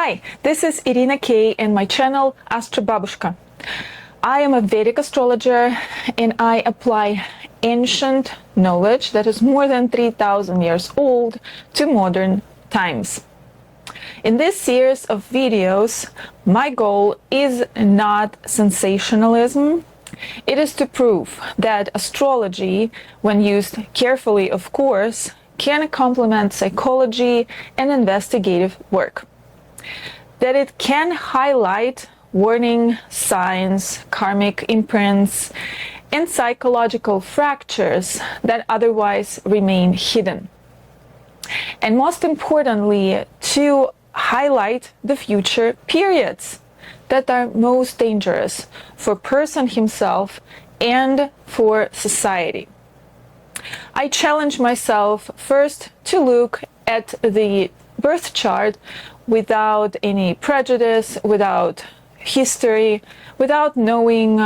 Hi, this is Irina K and my channel AstroBabushka. I am a Vedic astrologer and I apply ancient knowledge that is more than 3,000 years old to modern times. In this series of videos, my goal is not sensationalism. It is to prove that astrology, when used carefully, of course, can complement psychology and investigative work. That it can highlight warning signs, karmic imprints, and psychological fractures that otherwise remain hidden. And most importantly, to highlight the future periods that are most dangerous for person himself and for society. I challenge myself first to look at the birth chart without any prejudice, without history, without knowing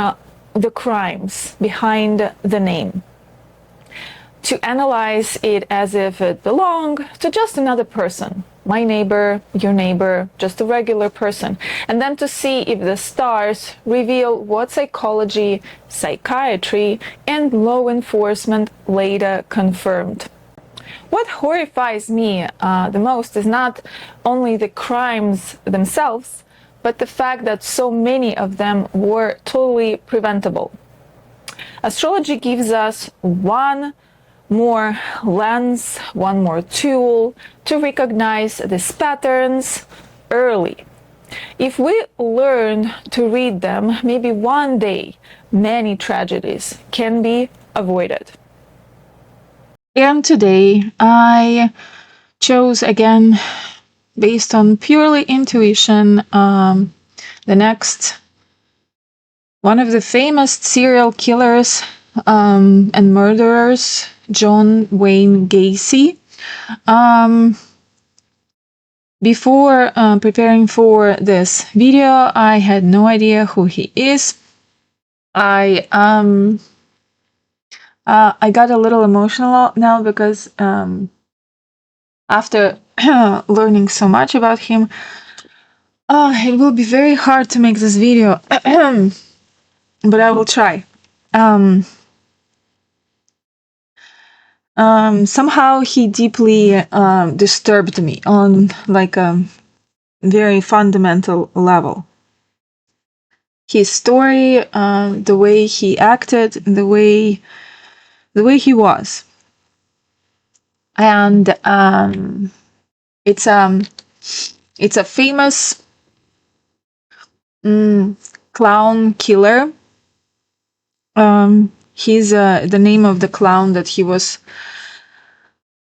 the crimes behind the name. To analyze it as if it belonged to just another person, my neighbor, your neighbor, just a regular person, and then to see if the stars reveal what psychology, psychiatry, and law enforcement later confirmed. What horrifies me the most is not only the crimes themselves, but the fact that so many of them were totally preventable. Astrology gives us one more lens, one more tool to recognize these patterns early. If we learn to read them, maybe one day many tragedies can be avoided. And today I chose again, based on purely intuition, the next one of the famous serial killers and murderers, John Wayne Gacy. Before preparing for this video, I had no idea who he is. I got a little emotional now because after learning so much about him, it will be very hard to make this video, but I will try. Somehow he deeply disturbed me on like a very fundamental level. His story, the way he acted, the way he was, and it's a famous clown killer. He's the name of the clown that he was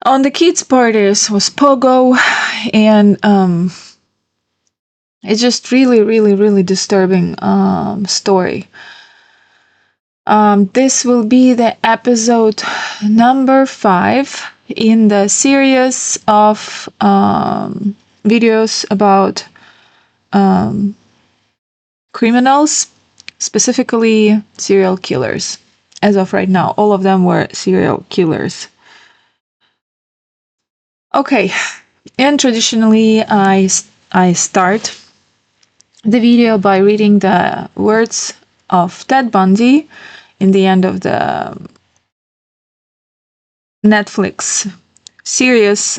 on the kids' parties was Pogo, and it's just really disturbing story. This will be the episode number 5 in the series of videos about criminals, specifically serial killers. As of right now, all of them were serial killers. Okay, and traditionally I start the video by reading the words of Ted Bundy in the end of the Netflix series.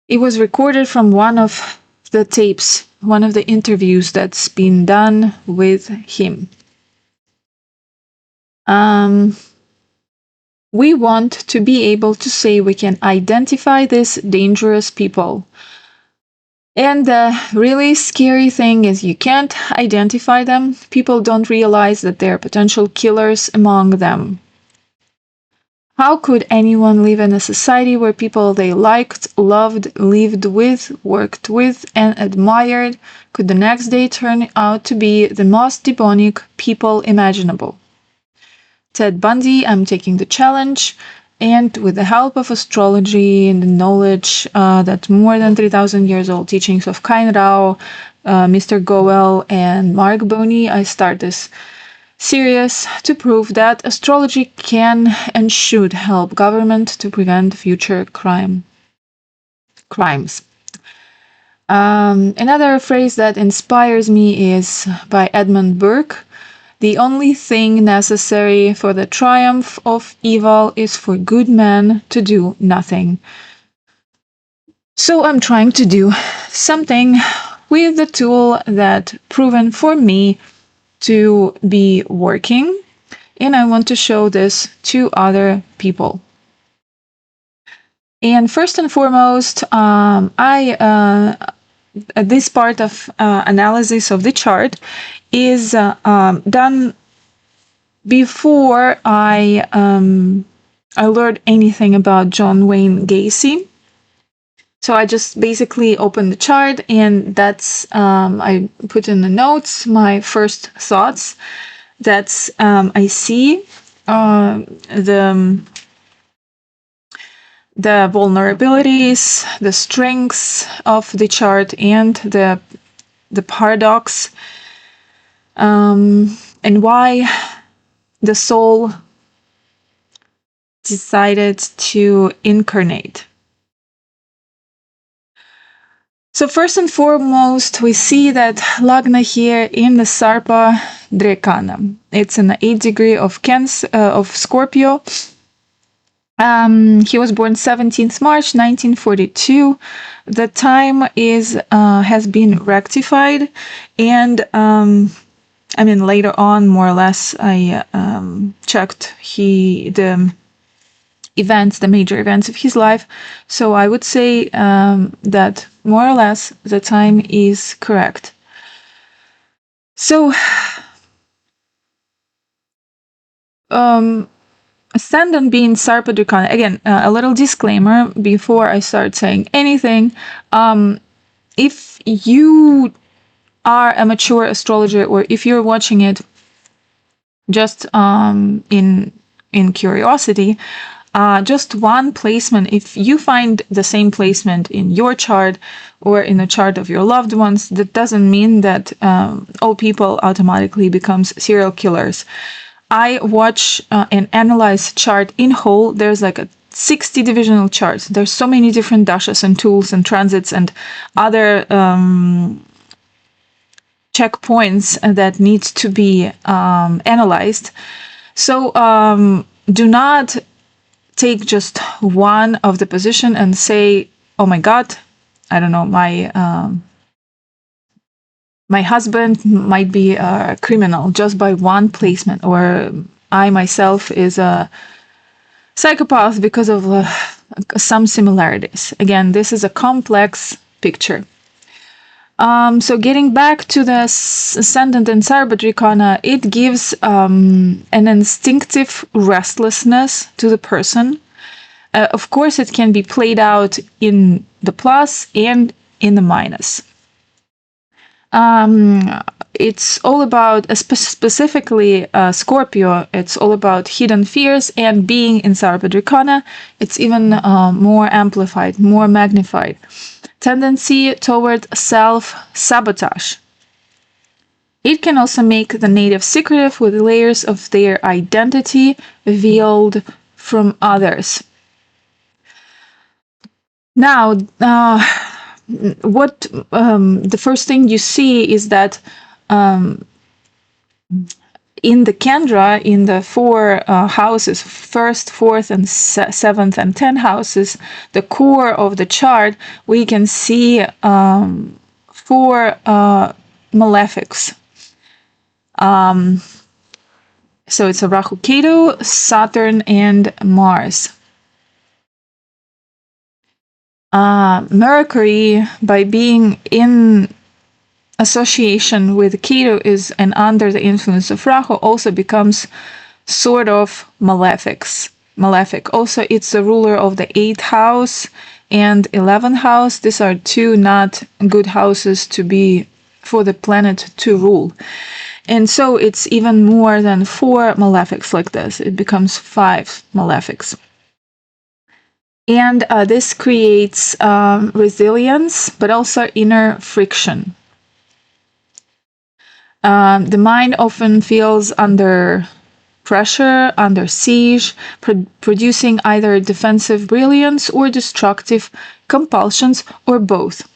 It was recorded from one of the tapes, one of the interviews that's been done with him. We want to be able to say we can identify these dangerous people. And the really scary thing is you can't identify them. People don't realize that there are potential killers among them. How could anyone live in a society where people they liked, loved, lived with, worked with, and admired could the next day turn out to be the most demonic people imaginable? Ted Bundy, I'm taking the challenge, and with the help of astrology and the knowledge that more than 3,000 years old teachings of Kain Rao, Mr. Goel, and Mark Boney, I start this series to prove that astrology can and should help government to prevent future crime. crimes. Another phrase that inspires me is by Edmund Burke. The only thing necessary for the triumph of evil is for good men to do nothing. So I'm trying to do something with the tool that proven for me to be working, and I want to show this to other people. And first and foremost, this part of analysis of the chart is done before I learned anything about John Wayne Gacy. So I just basically opened the chart, and that's I put in the notes my first thoughts. That's I see the vulnerabilities, the strengths of the chart, and the paradox, and why the soul decided to incarnate. So first and foremost, we see that Lagna here in the Sarpa Drekana. It's an 8 degree of Cancer, of Scorpio. He was born 17th March 1942. The time is has been rectified, and I mean later on, more or less, I checked the major events of his life. So I would say that more or less the time is correct. So ascendant being Sarpa Drekana. Again, a little disclaimer before I start saying anything. If you are a mature astrologer, or if you're watching it just in curiosity, just one placement, if you find the same placement in your chart or in the chart of your loved ones, that doesn't mean that all people automatically becomes serial killers. I watch and analyze chart in whole. There's like a 60 divisional charts. There's so many different dashas and tools and transits and other checkpoints that needs to be analyzed. So do not take just one of the position and say, oh my God, I don't know, my husband might be a criminal just by one placement, or I myself is a psychopath because of some similarities. Again, this is a complex picture. So getting back to the ascendant in Sarpa Drekana, it gives an instinctive restlessness to the person. Of course, it can be played out in the plus and in the minus. It's all about, specifically Scorpio, it's all about hidden fears, and being in Sarpa Drekana, it's even more amplified, more magnified. Tendency toward self-sabotage. It can also make the native secretive with layers of their identity revealed from others. Now, what the first thing you see is that in the Kendra, in the 4 houses, 1st, 4th, and 7th, and 10th houses, the core of the chart, we can see 4 malefics. So it's a Rahu Ketu, Saturn, and Mars. Mercury, by being in association with Ketu and under the influence of Rahu, also becomes sort of malefic. Also, it's the ruler of the 8th house and 11th house. These are 2 not good houses for the planet to rule. And so it's even more than 4 malefics like this. It becomes 5 malefics. And this creates resilience, but also inner friction. The mind often feels under pressure, under siege, producing either defensive brilliance or destructive compulsions, or both.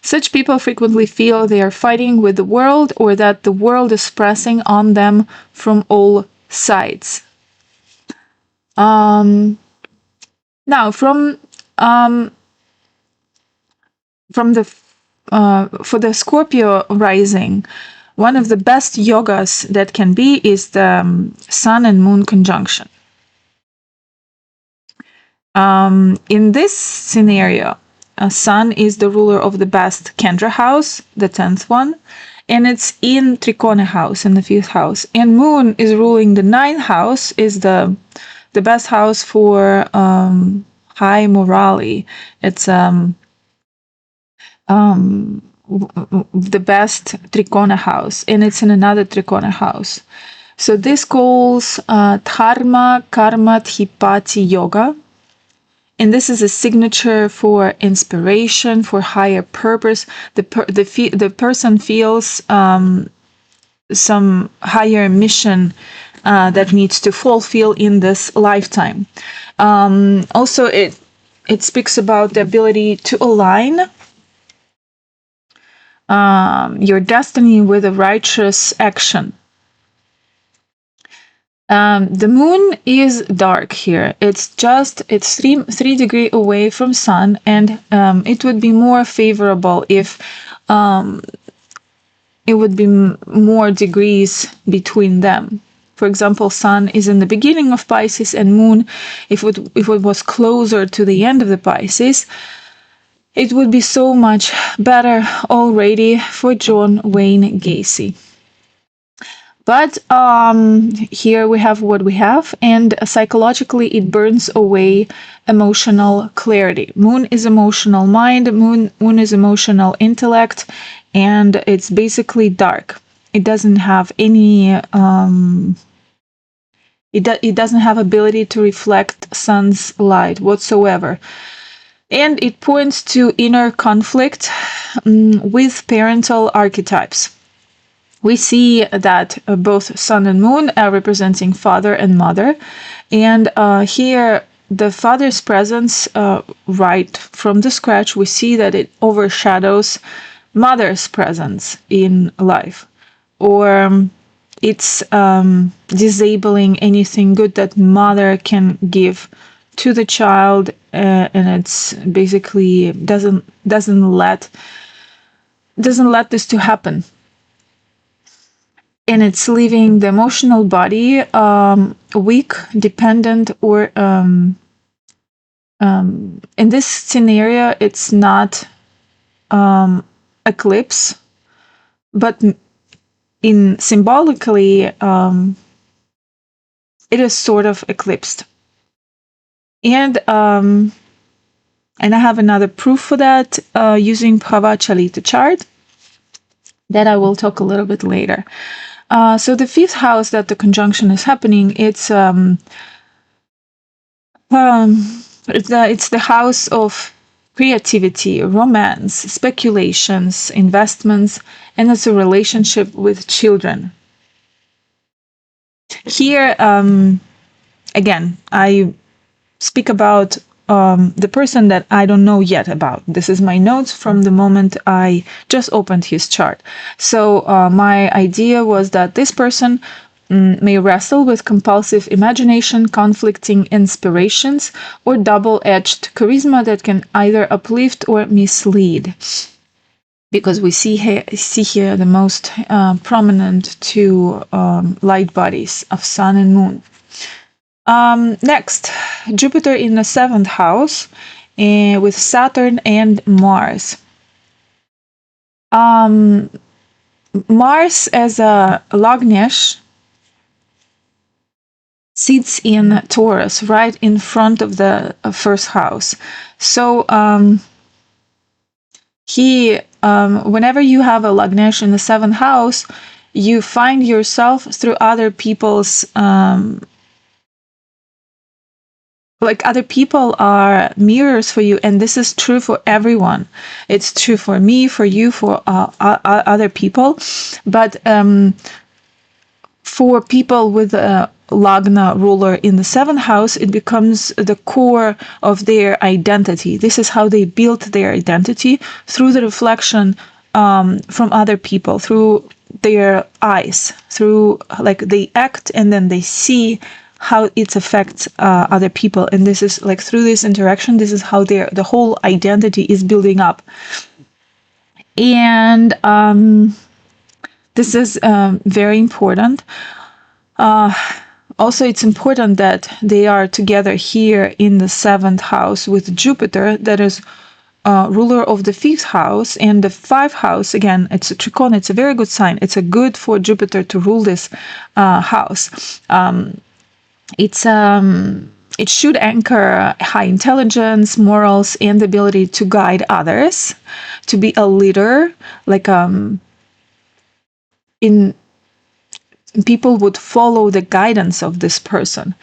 Such people frequently feel they are fighting with the world, or that the world is pressing on them from all sides. Now, the for the Scorpio rising, one of the best yogas that can be is the Sun and Moon conjunction. In this scenario, Sun is the ruler of the best Kendra house, the 10th one, and it's in Trikona house, in the 5th house. And Moon is ruling the 9th house, is the best house for high morality. It's the best Trikona house, and it's in another Trikona house. So this calls Dharma Karma Dhipati Yoga. And this is a signature for inspiration, for higher purpose. The person feels some higher mission that needs to fulfill in this lifetime. Also, it speaks about the ability to align your destiny with a righteous action. The moon is dark here. It's 3 degrees away from sun, and it would be more favorable if it would be more degrees between them. For example, sun is in the beginning of Pisces, and moon, if it was closer to the end of the Pisces, it would be so much better already for John Wayne Gacy. But here we have what we have, and psychologically it burns away emotional clarity. Moon is emotional mind, moon is emotional intellect, and it's basically dark. It doesn't have any it doesn't have ability to reflect sun's light whatsoever. And it points to inner conflict with parental archetypes. We see that both sun and moon are representing father and mother. And here, the father's presence, right from the scratch, we see that it overshadows mother's presence in life. Or it's disabling anything good that mother can give to the child, and it's basically doesn't let this to happen. And it's leaving the emotional body weak, dependent, or in this scenario, it's not eclipse, but in symbolically, it is sort of eclipsed. And I have another proof for that using Bhava Chalita chart that I will talk a little bit later. So the 5th house that the conjunction is happening, it's the house of creativity, romance, speculations, investments, and it's a relationship with children. Here, again, I speak about the person that I don't know yet about. This is my notes from the moment I just opened his chart. So my idea was that this person may wrestle with compulsive imagination, conflicting inspirations, or double-edged charisma that can either uplift or mislead. Because we see here the most prominent two light bodies of sun and moon. Next, Jupiter in the 7th house with Saturn and Mars. Mars as a Lagnesh sits in Taurus, right in front of the 1st house. So whenever you have a Lagnesh in the 7th house, you find yourself through other people's other people are mirrors for you, and this is true for everyone. It's true for me, for you, for other people. But for people with Lagna ruler in the 7th house, it becomes the core of their identity. This is how they built their identity, through the reflection from other people, through their eyes, through like they act and then they see how it affects other people. And this is like through this interaction, this is how the whole identity is building up. And this is very important. Also, it's important that they are together here in the 7th house with Jupiter, that is ruler of the 5th house. And the 5th house, again, it's a trikona, it's a very good sign. It's a good for Jupiter to rule this house. It should anchor high intelligence, morals, and the ability to guide others, to be a leader, like people would follow the guidance of this person.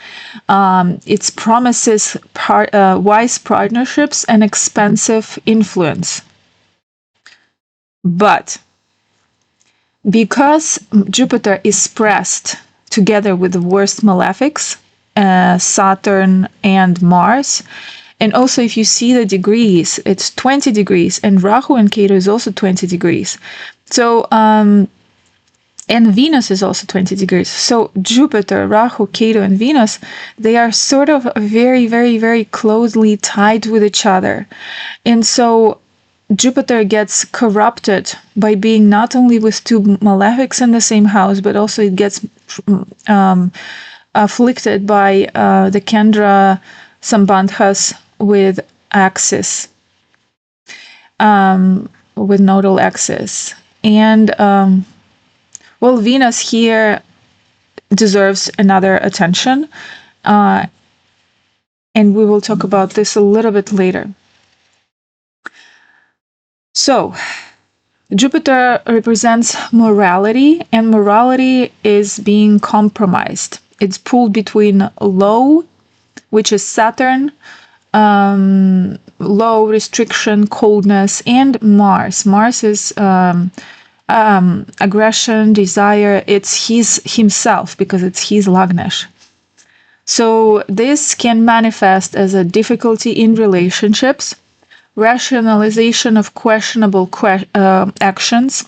It promises wise partnerships and expansive influence. But because Jupiter is pressed together with the worst malefics, Saturn and Mars, and also if you see the degrees, it's 20 degrees, and Rahu and Ketu is also 20 degrees. So and Venus is also 20 degrees. So Jupiter, Rahu, Ketu, and Venus, they are sort of very, very, very closely tied with each other. And so Jupiter gets corrupted by being not only with two malefics in the same house, but also it gets afflicted by the Kendra Sambandhas with axis, with nodal axis. And well, Venus here deserves another attention, and we will talk about this a little bit later. So, Jupiter represents morality, and morality is being compromised. It's pulled between low, which is Saturn, low, restriction, coldness, and Mars. Mars is aggression, desire. It's himself, because it's his Lagnesh. So this can manifest as a difficulty in relationships, rationalization of questionable actions,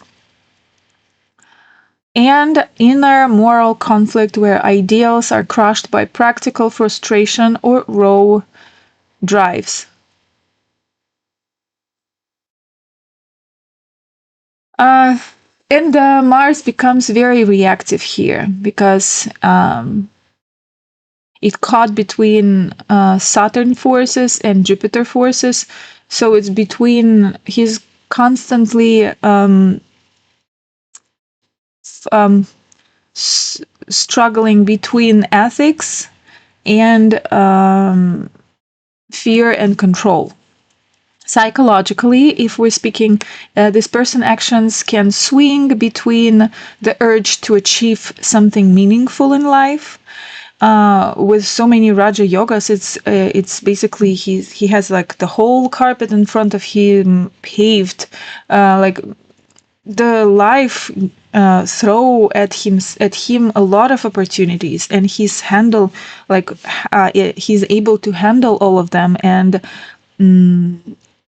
and inner moral conflict where ideals are crushed by practical frustration or raw drives. And Mars becomes very reactive here, because it caught between Saturn forces and Jupiter forces. So it's between, he's constantly struggling between ethics and fear and control. Psychologically, if we're speaking, this person actions can swing between the urge to achieve something meaningful in life. With so many Raja Yogas, it's basically he has like the whole carpet in front of him paved, like the life throw at him a lot of opportunities, and he's able to handle all of them,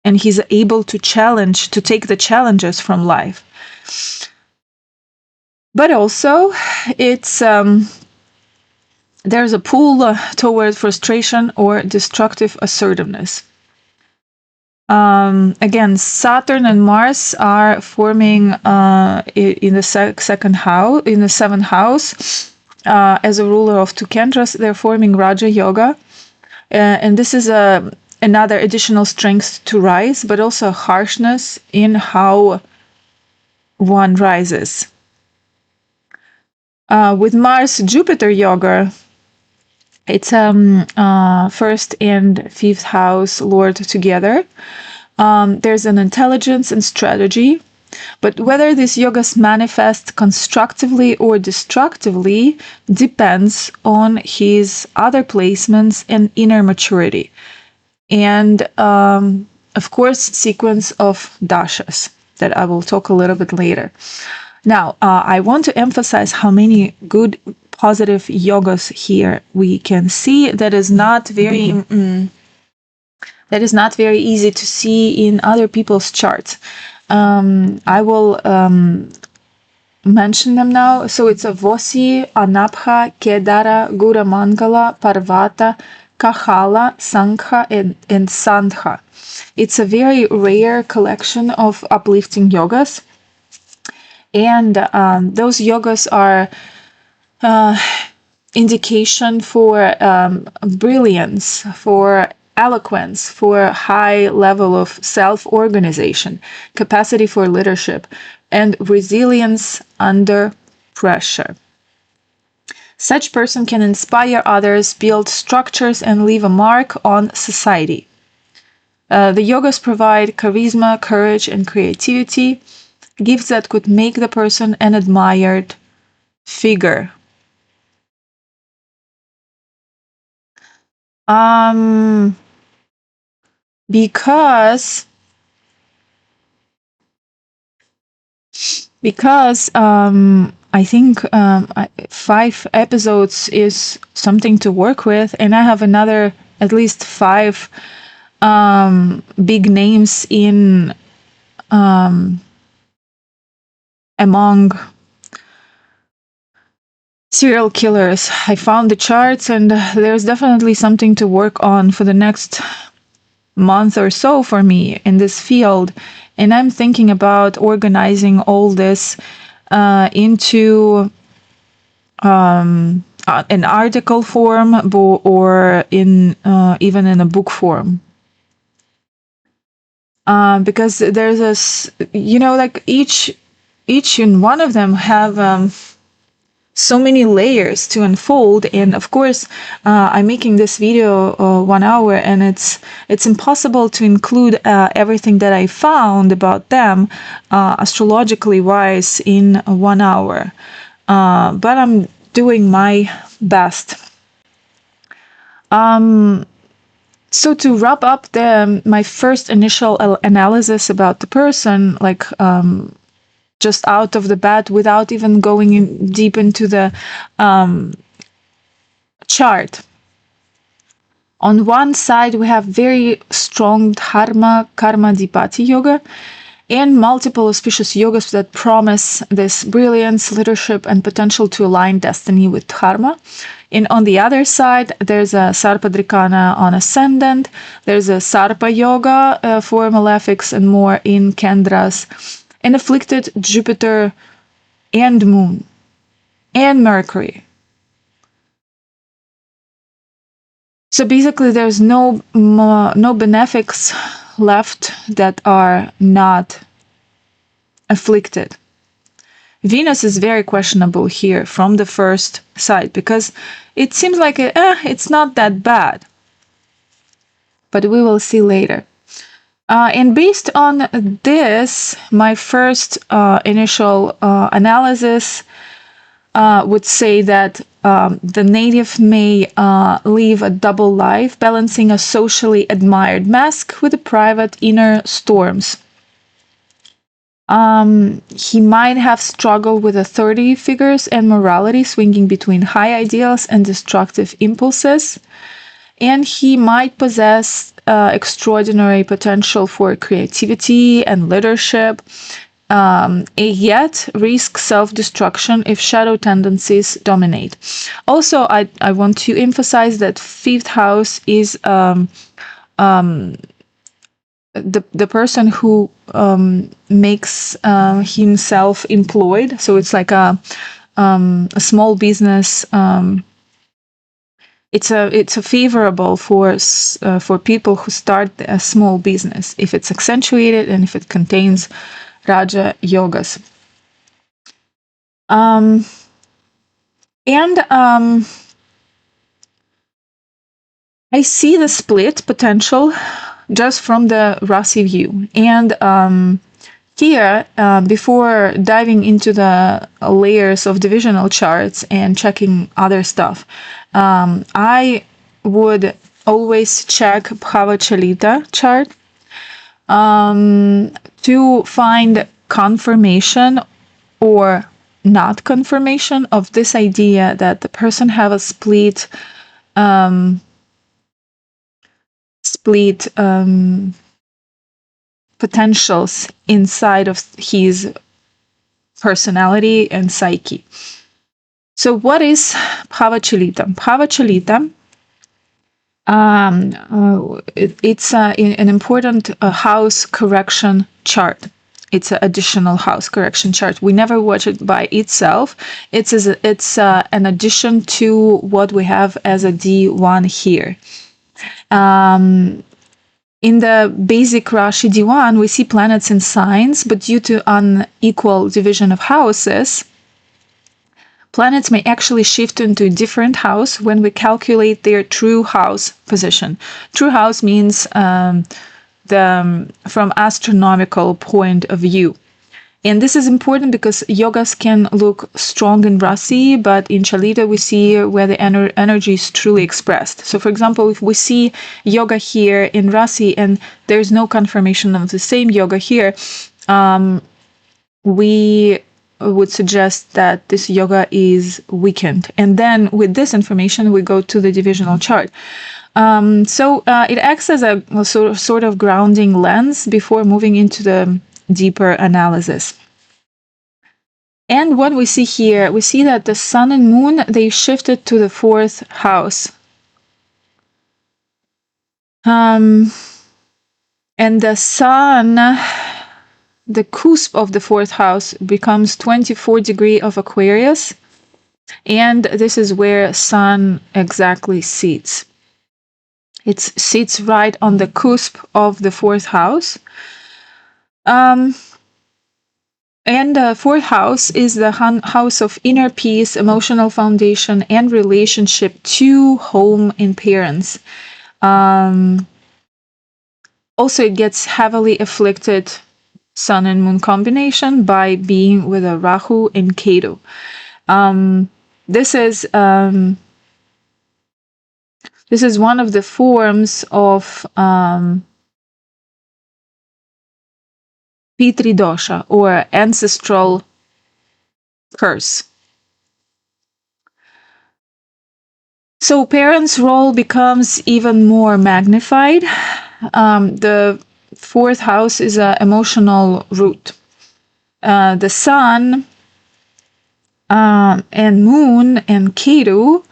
and he's able to take the challenges from life. But also, it's there's a pull toward frustration or destructive assertiveness. Again, Saturn and Mars are forming in the 7th house, as a ruler of two Kendras. They're forming Raja Yoga, and this is another additional strength to rise, but also harshness in how one rises. With Mars Jupiter Yoga, it's 1st and 5th house Lord together. There's an intelligence and strategy, but whether these yogas manifest constructively or destructively depends on his other placements and inner maturity. And of course, sequence of dashas that I will talk a little bit later. Now, I want to emphasize how many good positive yogas here we can see. That is not very easy to see in other people's charts. I will mention them now. So it's a Vosi, Anabha, Kedara, Gura Mangala, Parvata, Kahala, Sankha, and Sandha. It's a very rare collection of uplifting yogas. And those yogas are indication for brilliance, for eloquence, for high level of self-organization, capacity for leadership, and resilience under pressure. Such person can inspire others, build structures, and leave a mark on society. The yogas provide charisma, courage, and creativity, gifts that could make the person an admired figure. Because I think 5 episodes is something to work with, and I have another at least 5 big names in among serial killers. I found the charts, and there's definitely something to work on for the next month or so for me in this field. And I'm thinking about organizing all this into an article form or in even in a book form. Because there's this, like each and one of them have so many layers to unfold. And of course, I'm making this video 1 hour, and it's impossible to include everything that I found about them astrologically wise in 1 hour. But I'm doing my best. So to wrap up my first initial analysis about the person, like just out of the bat, without even going in deep into the chart. On one side, we have very strong dharma, karma, dipati yoga, and multiple auspicious yogas that promise this brilliance, leadership, and potential to align destiny with dharma. And on the other side, there's a Sarpadrikana on ascendant, there's a Sarpa yoga for malefics and more in Kendras, and afflicted Jupiter and Moon and Mercury. So basically, there's no benefics left that are not afflicted. Venus is very questionable here from the first side, because it seems like it's not that bad. But we will see later. And based on this, my first initial analysis would say that the native may live a double life, balancing a socially admired mask with a private inner storms. He might have struggled with authority figures and morality, swinging between high ideals and destructive impulses. And he might possess extraordinary potential for creativity and leadership, yet risk self-destruction if shadow tendencies dominate. Also, I want to emphasize that 5th house is the person who makes himself employed. So it's like a small business. It's a favorable for people who start a small business if it's accentuated and if it contains Raja yogas. I see the split potential just from the Rasi view. And here, before diving into the layers of divisional charts and checking other stuff, I would always check Bhava-Chalita chart to find confirmation or not confirmation of this idea that the person have a split potentials inside of his personality and psyche. So what is Bhavachalita? Bhavachalita, it's an important house correction chart. It's an additional house correction chart. We never watch it by itself. It's an addition to what we have as a D1 here. In the basic Rashi D1, we see planets in signs, but due to unequal division of houses, planets may actually shift into a different house when we calculate their true house position. True house means from astronomical point of view. And this is important because yogas can look strong in Rasi, but in Chalita we see where the energy is truly expressed. So for example, if we see yoga here in Rasi and there's no confirmation of the same yoga here, we would suggest that this yoga is weakened. And then with this information, we go to the divisional chart. So it acts as a sort of grounding lens before moving into the deeper analysis. And what we see here, we see that the sun and moon, they shifted to the 4th house. And the sun, the cusp of the 4th house becomes 24 degrees of Aquarius. And this is where sun exactly sits. It sits right on the cusp of the 4th house. And the 4th house is the house of inner peace, emotional foundation, and relationship to home and parents. Also, it gets heavily afflicted, sun and moon combination, by being with a Rahu and Ketu. This is one of the forms of Pitri dosha, or ancestral curse. So parents' role becomes even more magnified. The 4th house is an emotional root. The sun and moon and Ketu,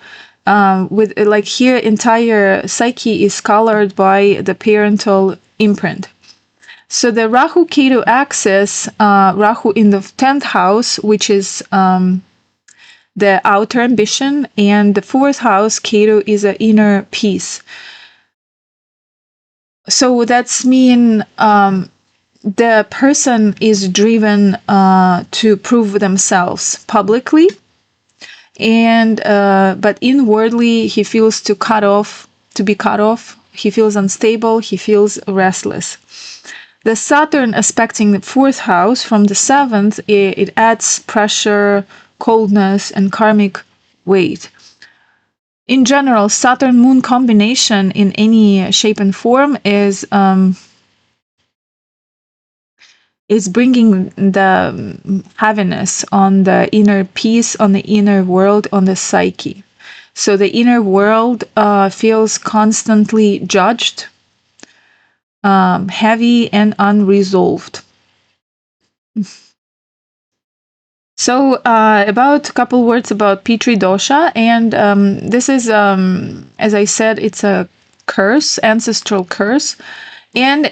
with like here, entire psyche is colored by the parental imprint. So the Rahu Ketu axis, Rahu in the 10th house, which is the outer ambition, and the 4th house, Ketu, is an inner peace. So that's mean the person is driven to prove themselves publicly, and but inwardly he feels to be cut off. He feels unstable. He feels restless. The Saturn aspecting the 4th house from the 7th, it adds pressure, coldness, and karmic weight. In general, Saturn-Moon combination in any shape and form is bringing the heaviness on the inner peace, on the inner world, on the psyche. So the inner world feels constantly judged, heavy and unresolved. So about a couple words about Pitri dosha, and this is, as I said, it's a curse, ancestral curse, and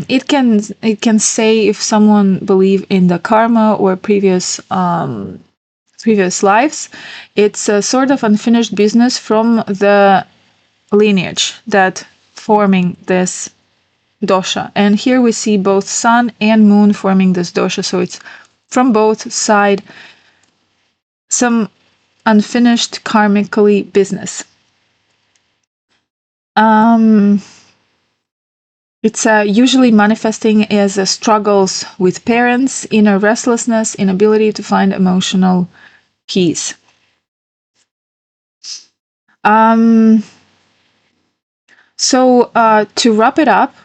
it can say if someone believe in the karma or previous lives, it's a sort of unfinished business from the lineage that forming this dosha. And here we see both sun and moon forming this dosha, so it's from both sides some unfinished karmically business. It's usually manifesting as struggles with parents, inner restlessness, inability to find emotional peace. So to wrap it up,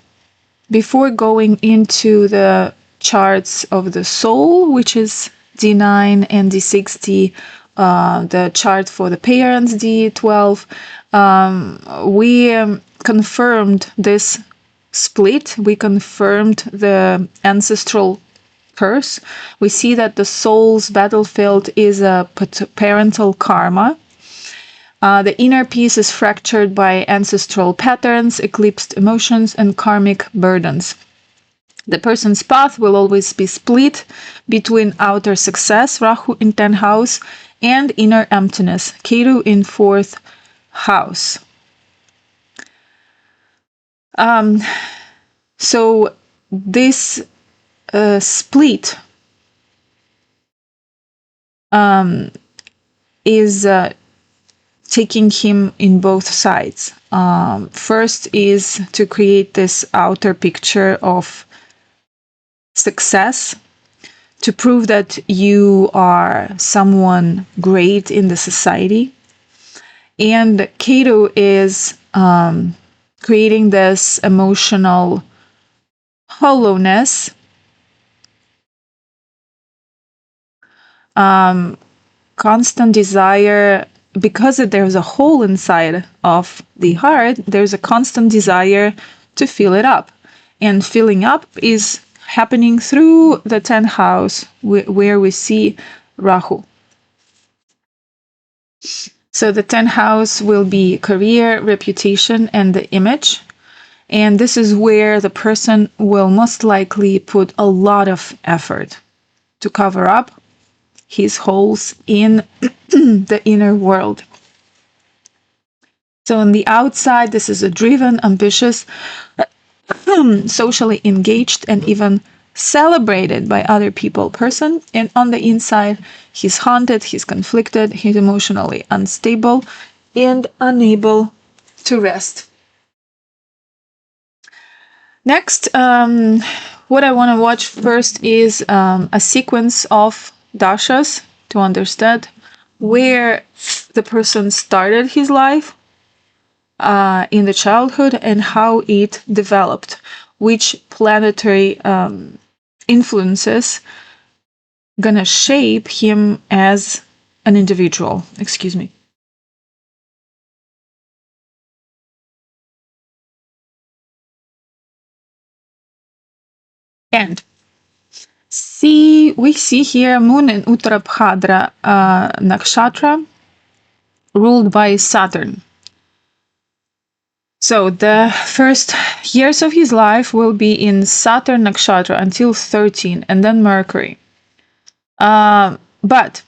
before going into the charts of the soul, which is D9 and D60, the chart for the parents, D12. We confirmed this split. We confirmed the ancestral curse. We see that the soul's battlefield is a parental karma. The inner peace is fractured by ancestral patterns, eclipsed emotions, and karmic burdens. The person's path will always be split between outer success, Rahu in 10th house, and inner emptiness, Ketu in 4th house. So this split is taking him in both sides. First is to create this outer picture of success, to prove that you are someone great in the society. And Ketu is creating this emotional hollowness, constant desire, because there's a hole inside of the heart, there's a constant desire to fill it up. And filling up is happening through the 10th house, where we see Rahu. So the 10th house will be career, reputation, and the image. And this is where the person will most likely put a lot of effort to cover up his holes in the inner world. So on the outside, this is a driven, ambitious, socially engaged, and even celebrated by other people person. And on the inside, he's haunted, he's conflicted, he's emotionally unstable and unable to rest. Next, what I want to watch first is a sequence of dashas to understand where the person started his life in the childhood and how it developed, which planetary influences gonna shape him as an individual. Excuse me. And we see here moon in Uttarabhadra nakshatra ruled by Saturn. So the first years of his life will be in Saturn nakshatra until 13, and then Mercury. But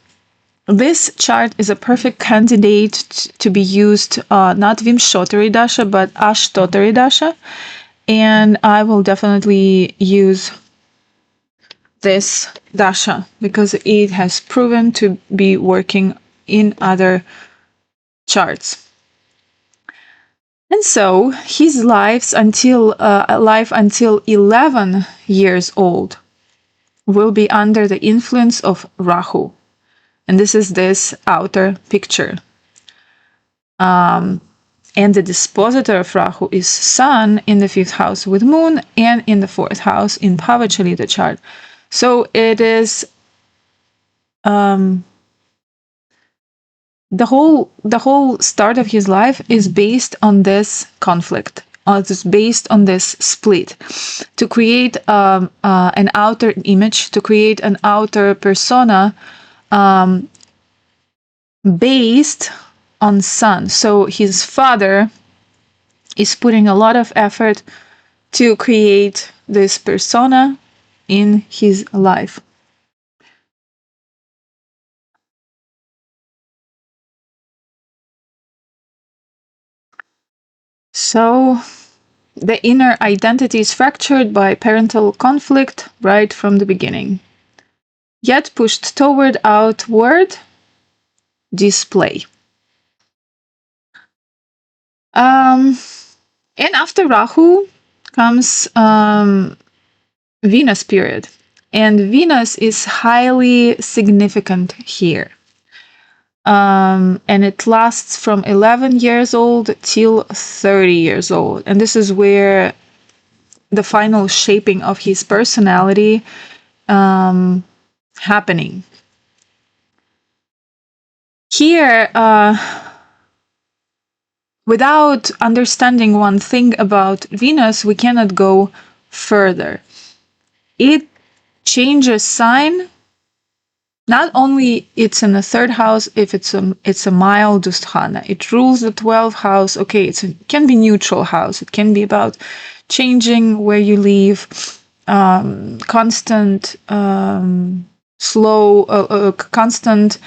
this chart is a perfect candidate to be used not Vimshottari dasha, but Ashtotari dasha. And I will definitely use this dasha because it has proven to be working in other charts. And so his life until 11 years old will be under the influence of Rahu. And this is this outer picture. And the dispositor of Rahu is Sun in the 5th house with Moon and in the 4th house in Pavachalita chart. So it is the whole start of his life is based on this conflict. It's based on this split to create an outer image, to create an outer persona based on Sun. So his father is putting a lot of effort to create this persona in his life. So the inner identity is fractured by parental conflict right from the beginning, yet pushed toward outward display. And after Rahu comes Venus period. And Venus is highly significant here. And it lasts from 11 years old till 30 years old. And this is where the final shaping of his personality happening. Here, without understanding one thing about Venus, we cannot go further. It changes sign. Not only it's in the third house, if it's a mild dusthana. It rules the 12th house. Okay, it can be neutral house. It can be about changing where you live, constant, constant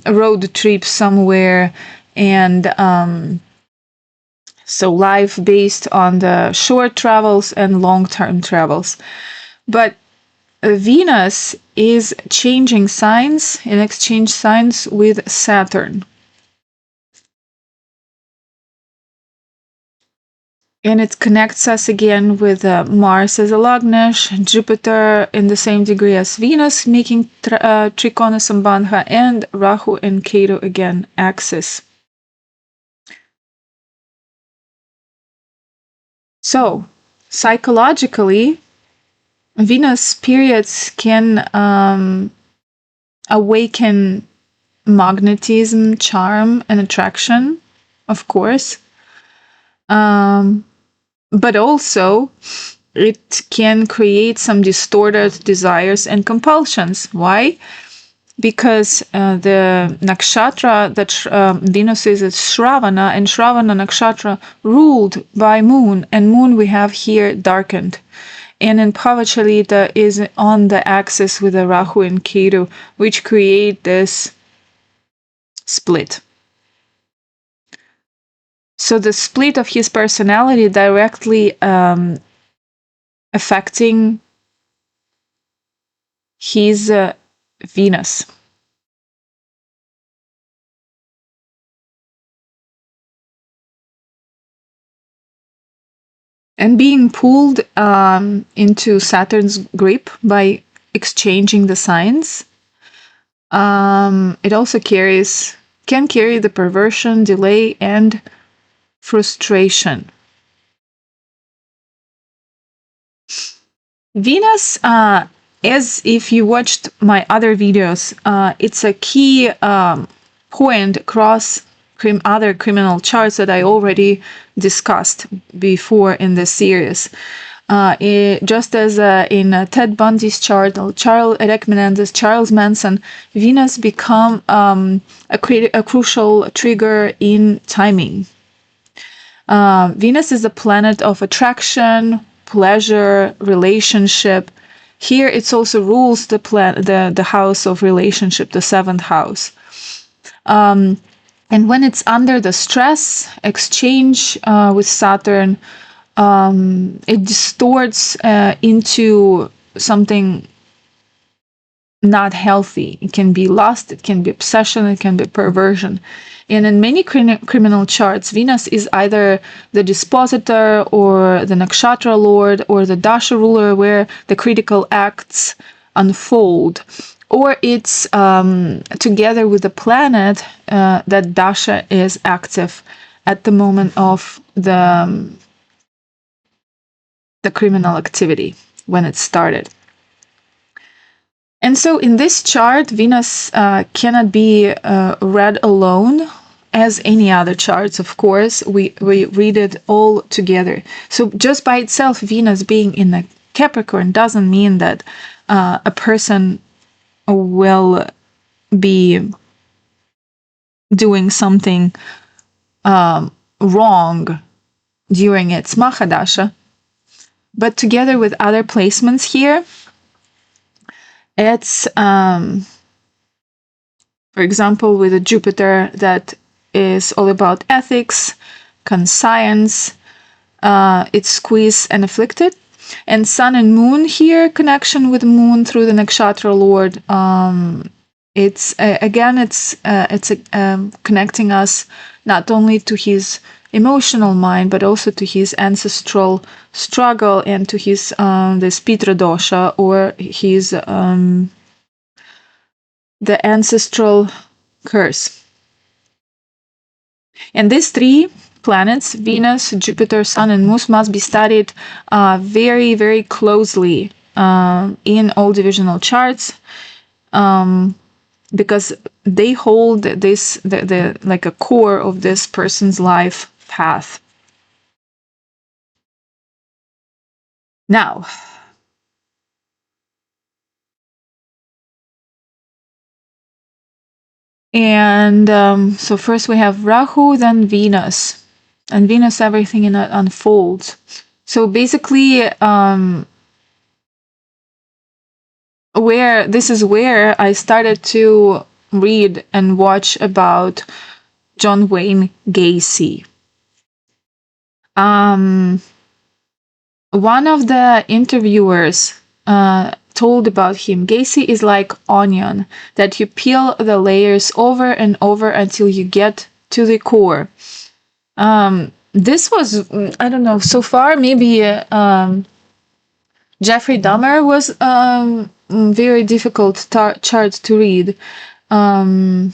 road trip somewhere, and so life based on the short travels and long-term travels. But Venus is changing signs in exchange signs with Saturn. And it connects us again with Mars as a Lagnesh, Jupiter in the same degree as Venus, making Trikona Sambandha, and Rahu and Ketu again axis. So, psychologically, Venus periods can awaken magnetism, charm, and attraction, of course. But also, it can create some distorted desires and compulsions. Why? Because the nakshatra that Venus is Shravana, and Shravana nakshatra ruled by moon, and moon we have here darkened. And in Pavachalita is on the axis with the Rahu and Ketu, which create this split. So the split of his personality directly affecting his Venus. And being pulled into Saturn's grip by exchanging the signs, it also can carry the perversion, delay, and frustration. Venus, as if you watched my other videos, it's a key point across other criminal charts that I already discussed before in this series. Just as in Ted Bundy's chart, Eric Menendez, Charles Manson, Venus become a crucial trigger in timing. Venus is a planet of attraction, pleasure, relationship. Here it also rules the house of relationship, the 7th house. And when it's under the stress exchange with Saturn, it distorts into something not healthy. It can be lust, it can be obsession, it can be perversion. And in many criminal charts, Venus is either the dispositor or the nakshatra lord or the dasha ruler where the critical acts unfold. Or it's together with the planet that dasha is active at the moment of the criminal activity when it started. And so in this chart, Venus cannot be read alone as any other charts, of course. We read it all together. So just by itself, Venus being in a Capricorn doesn't mean that a person will be doing something wrong during its Mahadasha. But together with other placements here, it's, for example, with a Jupiter that is all about ethics, conscience, it's squeezed and afflicted. And Sun and Moon here, connection with Moon through the Nakshatra Lord. It's connecting us not only to his emotional mind, but also to his ancestral struggle and to his this Pitra dosha, or his the ancestral curse. And these three planets, Venus, Jupiter, Sun, and Moon, must be studied very, very closely in all divisional charts. because they hold this the like a core of this person's life path. Now, and so first we have Rahu, then Venus, and Venus, everything in it unfolds. So basically, where I started to read and watch about John Wayne Gacy. One of the interviewers told about him, Gacy is like onion, that you peel the layers over and over until you get to the core. This was, I don't know, so far maybe Jeffrey Dahmer was very difficult chart to read. And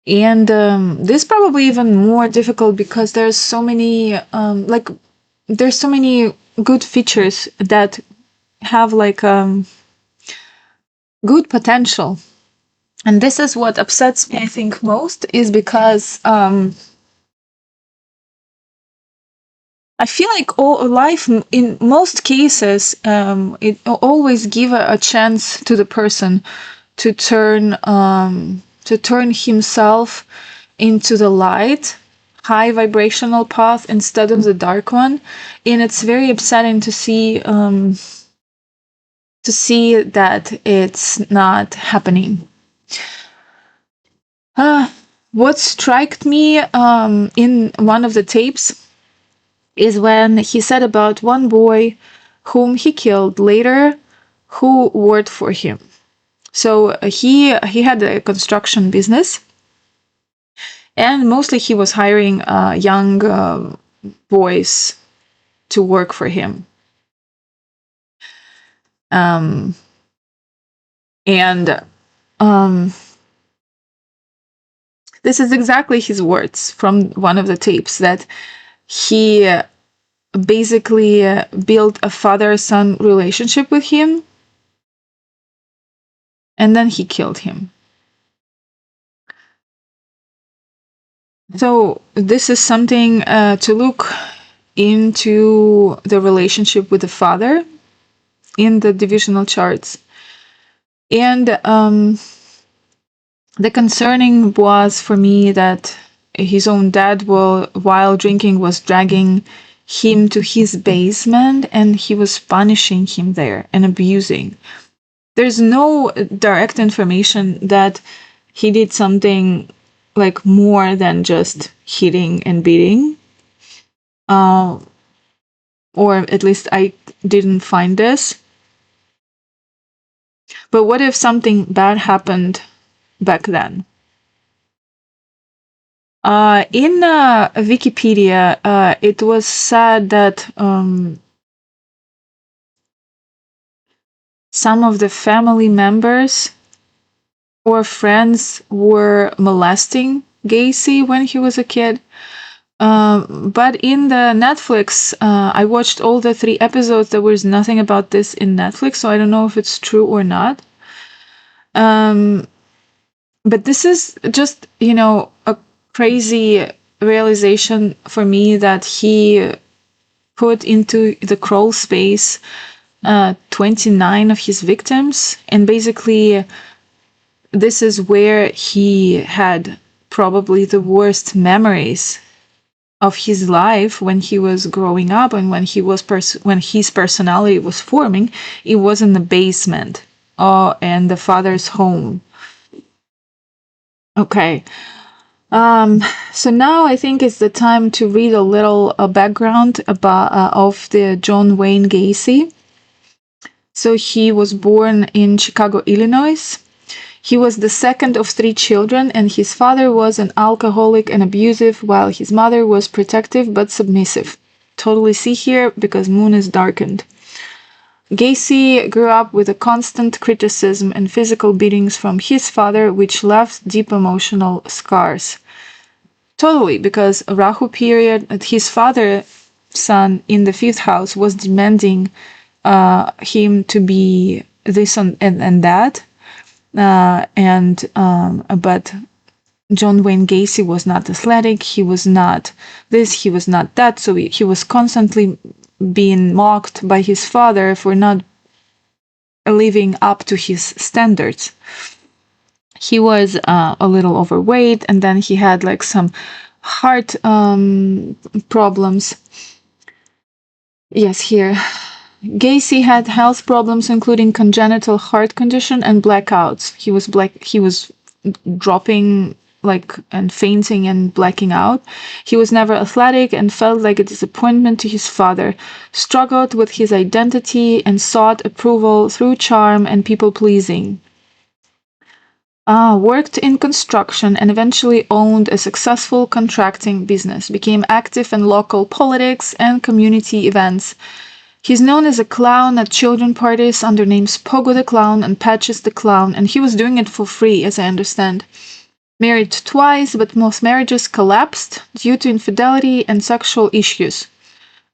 this probably even more difficult because there's so many there's so many good features that have like good potential. And this is what upsets me, I think, most, is because I feel like all life, in most cases, it always give a chance to the person to turn himself into the light, high vibrational path instead of the dark one, and it's very upsetting to see that it's not happening. What struck me in one of the tapes is when he said about one boy whom he killed later, who worked for him. So he had a construction business, and mostly he was hiring young boys to work for him. This is exactly his words from one of the tapes, that he basically built a father-son relationship with him, and then he killed him. So this is something to look into, the relationship with the father in the divisional charts. And the concerning was for me that his own dad, while drinking, was dragging him to his basement, and he was punishing him there and abusing. There's no direct information that he did something like more than just hitting and beating. Or at least I didn't find this. But what if something bad happened back then? In Wikipedia, it was said that some of the family members or friends were molesting Gacy when he was a kid. But in the Netflix, I watched all the 3 episodes. There was nothing about this in Netflix, so I don't know if it's true or not. But this is just, a crazy realization for me that he put into the crawl space 29 of his victims, and basically this is where he had probably the worst memories of his life when he was growing up, and when his personality was forming. It was in the basement and the father's home. Okay. So now I think it's the time to read a little background about of the John Wayne Gacy. So he was born in Chicago, Illinois. He was the second of 3 children, and his father was an alcoholic and abusive, while his mother was protective but submissive. Totally see here, because moon is darkened. Gacy grew up with a constant criticism and physical beatings from his father, which left deep emotional scars. Totally, because Rahu period, his father, son in the 5th house, was demanding him to be this and that. But John Wayne Gacy was not athletic. He was not this. He was not that. So he was constantly being mocked by his father for not living up to his standards. He was a little overweight, and then he had like some heart problems. Yes, here. Gacy had health problems, including congenital heart condition and blackouts. He was dropping and fainting and blacking out. He was never athletic and felt like a disappointment to his father, struggled with his identity and sought approval through charm and people-pleasing. Worked in construction and eventually owned a successful contracting business, became active in local politics and community events. He's known as a clown at children parties under names Pogo the Clown and Patches the Clown, and he was doing it for free, as I understand. Married twice, but most marriages collapsed due to infidelity and sexual issues.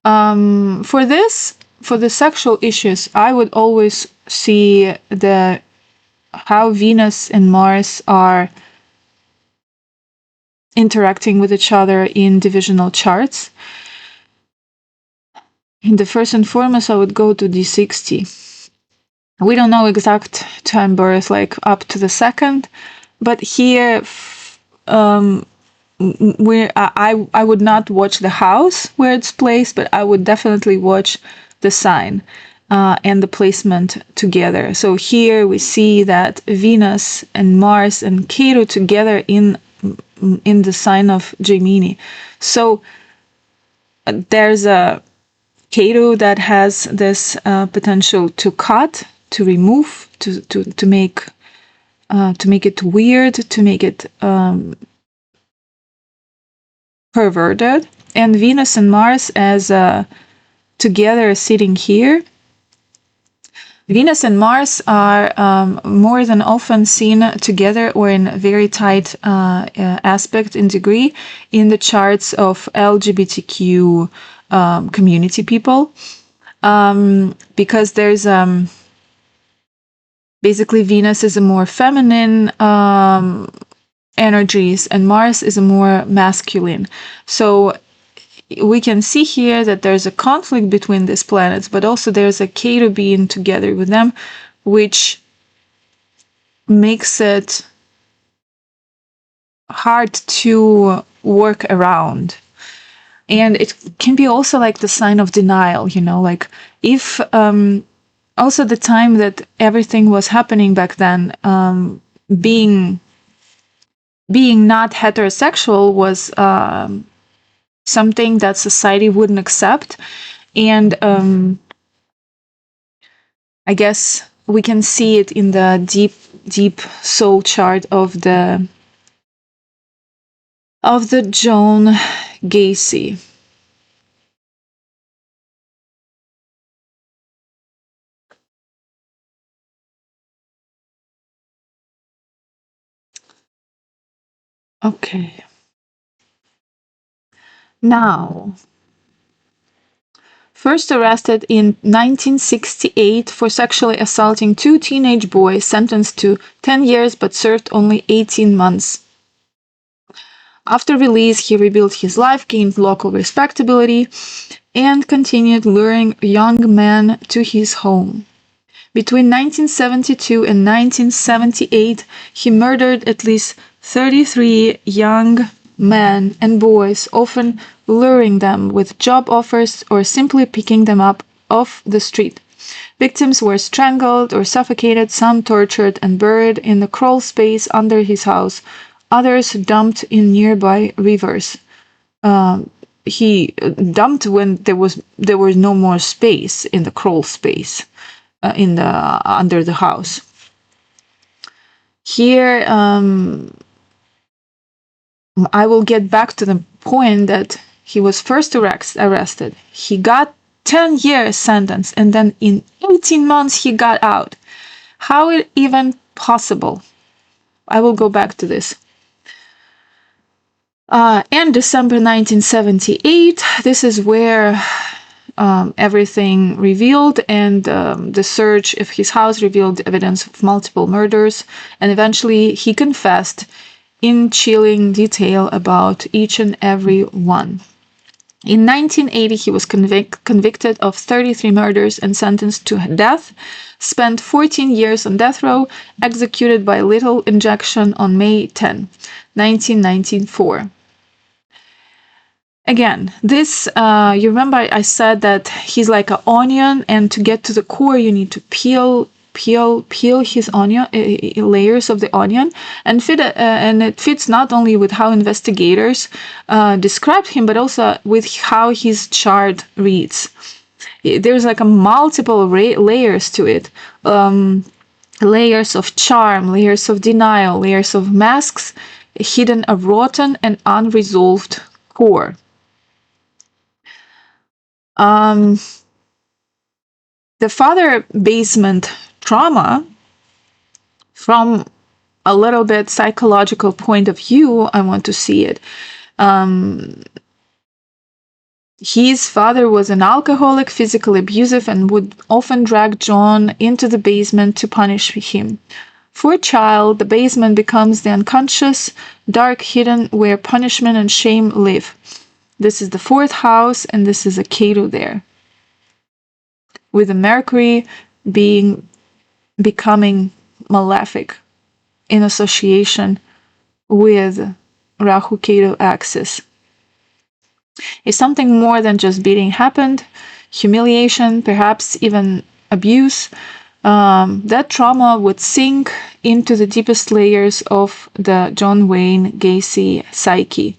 For the sexual issues, I would always see how Venus and Mars are interacting with each other in divisional charts. In the first and foremost, I would go to D60. We don't know exact time birth, like up to the second, but here, I would not watch the house where it's placed, but I would definitely watch the sign and the placement together. So here we see that Venus and Mars and Ketu together in the sign of Gemini. So there's a Ketu that has this potential to cut, to remove, to make it weird, to make it perverted, and Venus and Mars as together sitting here. Venus and Mars are more than often seen together or in very tight aspect and degree in the charts of LGBTQ community people, because there's basically Venus is a more feminine energies and Mars is a more masculine. So we can see here that there's a conflict between these planets, but also there's a Ketu being together with them, which makes it hard to work around. And it can be also like the sign of denial, like if also the time that everything was happening back then, being not heterosexual was something that society wouldn't accept. And I guess we can see it in the deep soul chart of the John Gacy. Okay. Now, first arrested in 1968 for sexually assaulting 2 teenage boys, sentenced to 10 years but served only 18 months. After release, he rebuilt his life, gained local respectability, and continued luring young men to his home. Between 1972 and 1978, he murdered at least 33 young men and boys, often luring them with job offers or simply picking them up off the street. Victims were strangled or suffocated, some tortured and buried in the crawl space under his house, others dumped in nearby rivers. He dumped when there was no more space in the crawl space under the house. Here, I will get back to the point that he was first arrested. He got 10 years sentence, and then in 18 months he got out. How is it even possible? I will go back to this. In December 1978, this is where everything revealed, and the search of his house revealed evidence of multiple murders, and eventually he confessed in chilling detail about each and every one. In 1980, he was convicted of 33 murders and sentenced to death, spent 14 years on death row, executed by lethal injection on May 10, 1994. Again, this, you remember I said that he's like an onion, and to get to the core, you need to peel his onion, layers of the onion, and it fits not only with how investigators described him, but also with how his chart reads. There's like a multiple layers to it. Layers of charm, layers of denial, layers of masks, hidden a rotten and unresolved core. The father basement trauma, from a little bit psychological point of view, I want to see it. His father was an alcoholic, physically abusive, and would often drag John into the basement to punish him. For a child, the basement becomes the unconscious, dark hidden where punishment and shame live. This is the fourth house, and this is a Ketu there, with the Mercury becoming malefic in association with Rahu Ketu axis. If something more than just beating happened, humiliation, perhaps even abuse, that trauma would sink into the deepest layers of the John Wayne Gacy psyche.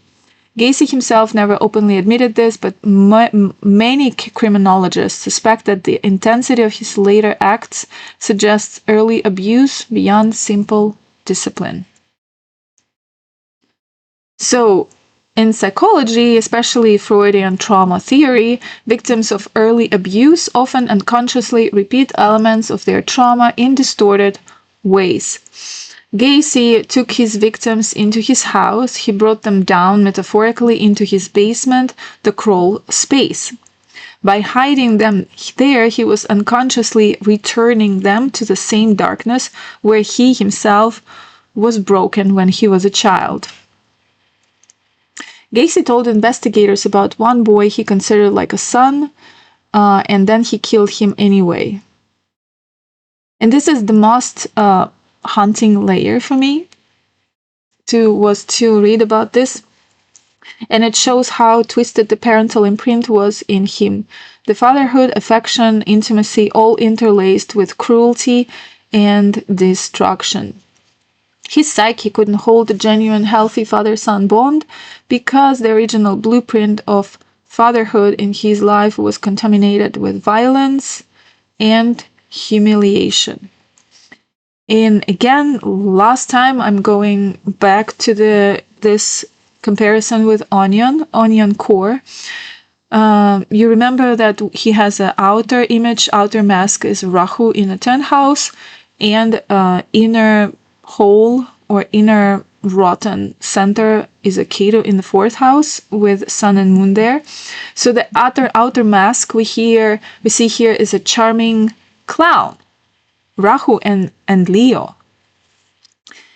Gacy himself never openly admitted this, but many criminologists suspect that the intensity of his later acts suggests early abuse beyond simple discipline. So, in psychology, especially Freudian trauma theory, victims of early abuse often unconsciously repeat elements of their trauma in distorted ways. Gacy took his victims into his house. He brought them down metaphorically into his basement, the crawl space. By hiding them there, he was unconsciously returning them to the same darkness where he himself was broken when he was a child. Gacy told investigators about one boy he considered like a son, and then he killed him anyway. And this is the most haunting layer for me to read about this, and it shows how twisted the parental imprint was in him. The fatherhood, affection, intimacy, all interlaced with cruelty and destruction. His psyche couldn't hold a genuine, healthy father-son bond because the original blueprint of fatherhood in his life was contaminated with violence and humiliation. And again, last time I'm going back to this comparison with onion core. You remember that he has an outer image, outer mask is Rahu in the 10th house, and inner hole or inner rotten center is a Ketu in the 4th house with Sun and Moon there. So the outer mask we see here is a charming clown, Rahu and Leo.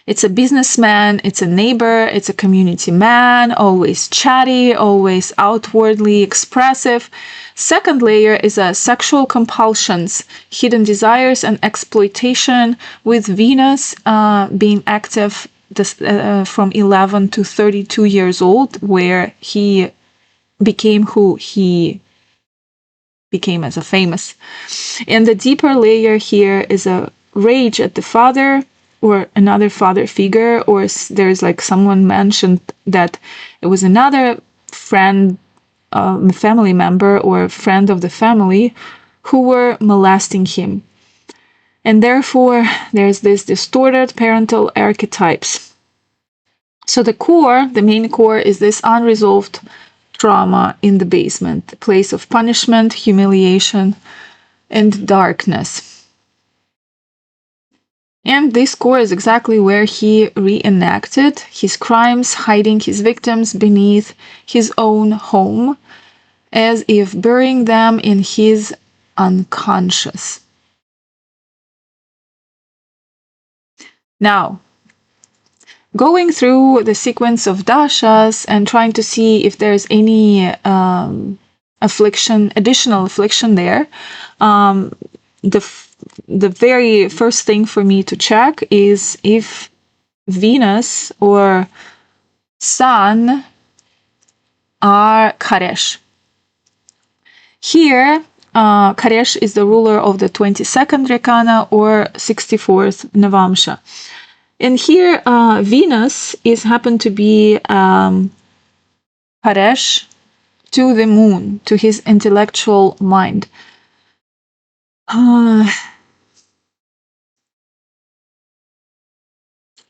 It's a businessman, it's a neighbor, it's a community man, always chatty, always outwardly expressive. Second layer is a sexual compulsions, hidden desires, and exploitation, with Venus being active from 11 to 32 years old, where he became who he became as a famous. And the deeper layer here is a rage at the father or another father figure, or there's like someone mentioned that it was another friend, family member or friend of the family who were molesting him. And therefore there's this distorted parental archetypes. So the main core is this unresolved trauma in the basement, the place of punishment, humiliation, and darkness. And this core is exactly where he reenacted his crimes, hiding his victims beneath his own home. as if burying them in his unconscious. Now, going through the sequence of dashas and trying to see if there's any additional affliction there, the very first thing for me to check is if Venus or Sun are Karesh. Here, Karesh is the ruler of the 22nd Rekana or 64th Navamsha. And here, Venus is happened to be Karesh to the moon, to his intellectual mind.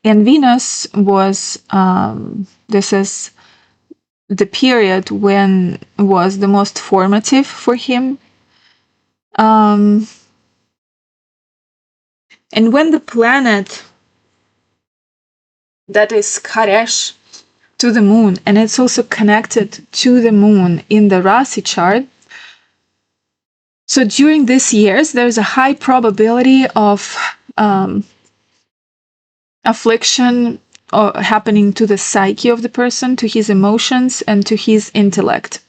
And Venus was, this is the period when was the most formative for him. And when the planet that is Karesh to the moon, and it's also connected to the moon in the Rasi chart, so during these years, there's a high probability of affliction happening to the psyche of the person, to his emotions, and to his intellect.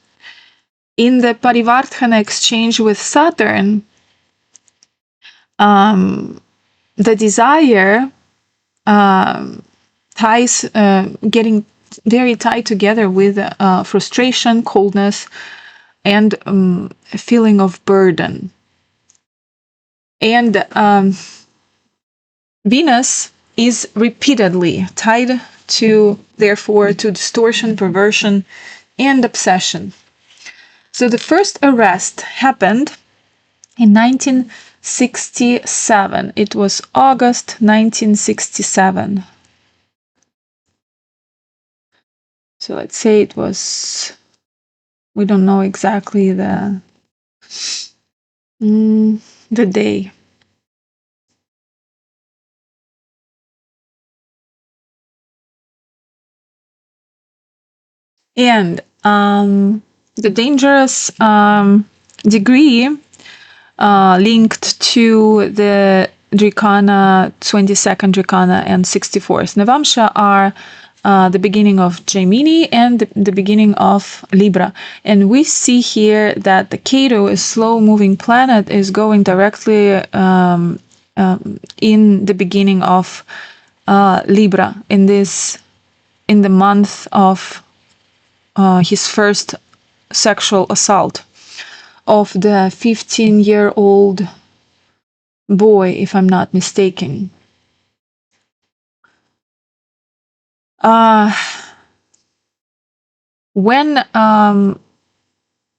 In the Parivartana exchange with Saturn, the desire getting very tied together with frustration, coldness, and a feeling of burden. And Venus is repeatedly tied therefore, to distortion, perversion, and obsession. So the first arrest happened in 1967. It was August 1967. So let's say it was, we don't know exactly the day. And the dangerous degree linked to the Drikana, 22nd Drikana and 64th Navamsha are the beginning of Gemini and the beginning of Libra. And we see here that the Ketu, a slow-moving planet, is going directly in the beginning of Libra, in the month of his first sexual assault of the 15-year-old boy, if I'm not mistaken. When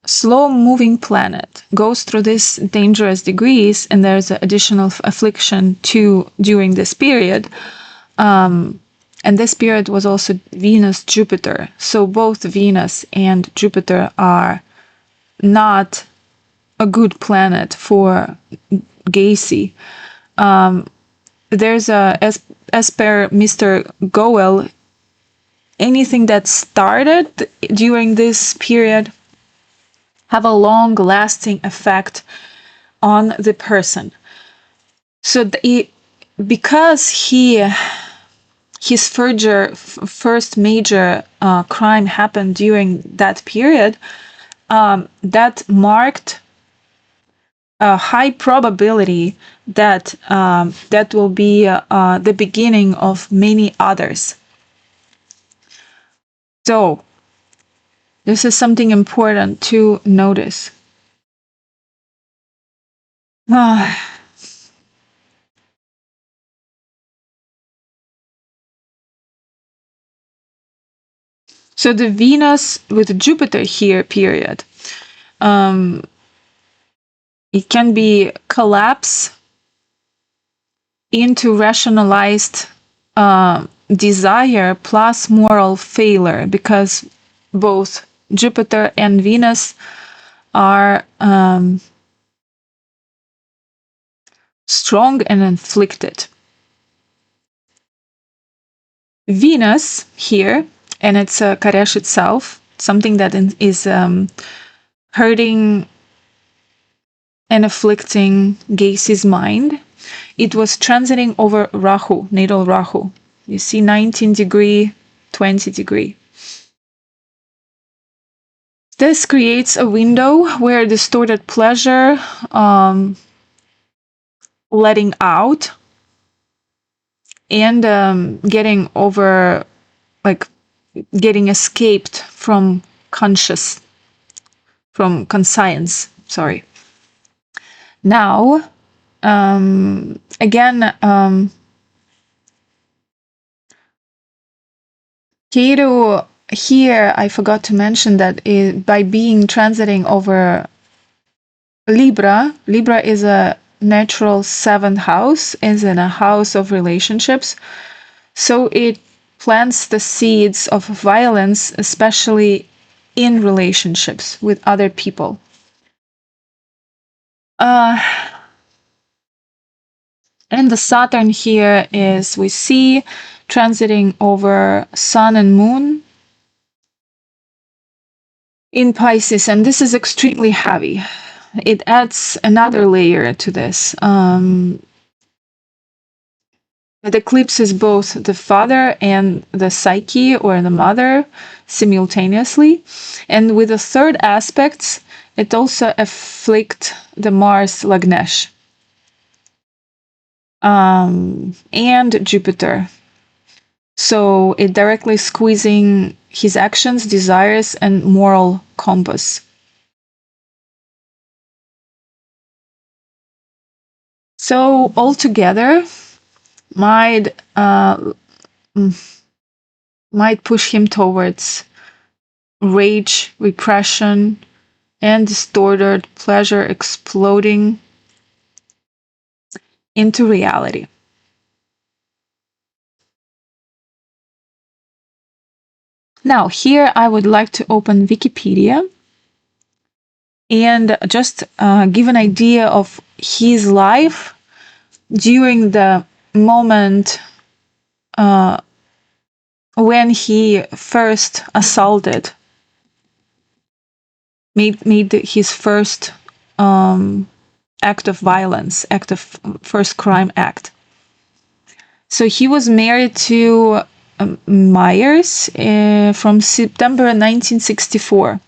slow-moving planet goes through these dangerous degrees, and there's additional affliction during this period, and this period was also Venus-Jupiter. So both Venus and Jupiter are not a good planet for Gacy. There's as per Mr. Goel, anything that started during this period have a long-lasting effect on the person. So because his first major crime happened during that period, that marked a high probability that that will be the beginning of many others. So this is something important to notice. So the Venus with Jupiter here period, it can be collapse into rationalized desire plus moral failure, because both Jupiter and Venus are strong and inflicted. Venus here, and it's Karesh itself, something that is hurting and afflicting Gacy's mind. It was transiting over Rahu, natal Rahu. You see 19 degree, 20 degree. This creates a window where distorted pleasure, letting out, and getting over, like getting escaped from conscience. Sorry. Now, again, Ketu here, I forgot to mention that by being transiting over Libra is a natural 7th house, is in a house of relationships. So it plants the seeds of violence, especially in relationships with other people. And the Saturn here is, we see, transiting over Sun and Moon in Pisces, and this is extremely heavy. It adds another layer to this. It eclipses both the father and the psyche, or the mother, simultaneously. And with the third aspects, it also afflicts the Mars Lagnesh and Jupiter. So it directly squeezing his actions, desires, and moral compass. So altogether, might push him towards rage, repression, and distorted pleasure exploding into reality. Now, here I would like to open Wikipedia and just give an idea of his life during the moment when he first assaulted, made his first act of violence, first crime act. So he was married to Myers from September 1964.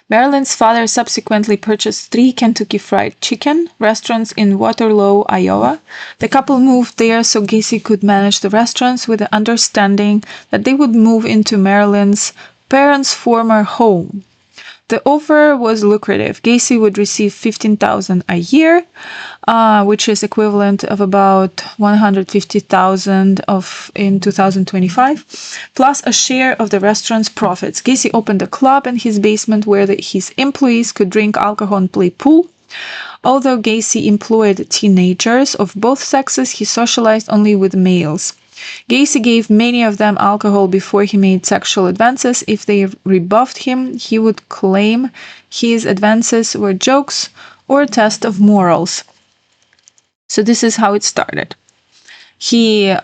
Marilyn's father subsequently purchased 3 Kentucky Fried Chicken restaurants in Waterloo, Iowa. The couple moved there so Gacy could manage the restaurants, with the understanding that they would move into Marilyn's parents' former home. The offer was lucrative. Gacy would receive $15,000 a year, which is equivalent of about $150,000 in 2025, plus a share of the restaurant's profits. Gacy opened a club in his basement where his employees could drink alcohol and play pool. Although Gacy employed teenagers of both sexes, he socialized only with males. Gacy gave many of them alcohol before he made sexual advances. If they rebuffed him, he would claim his advances were jokes or a test of morals. So this is how it started. He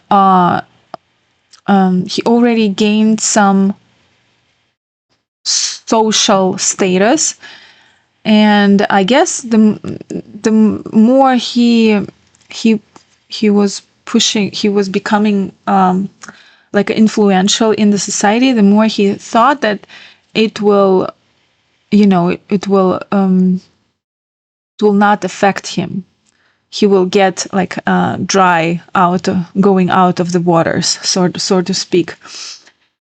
already gained some social status, and I guess the more he was pushing, he was becoming like influential in the society, the more he thought that it will not affect him. He will get like going out of the waters, so to speak.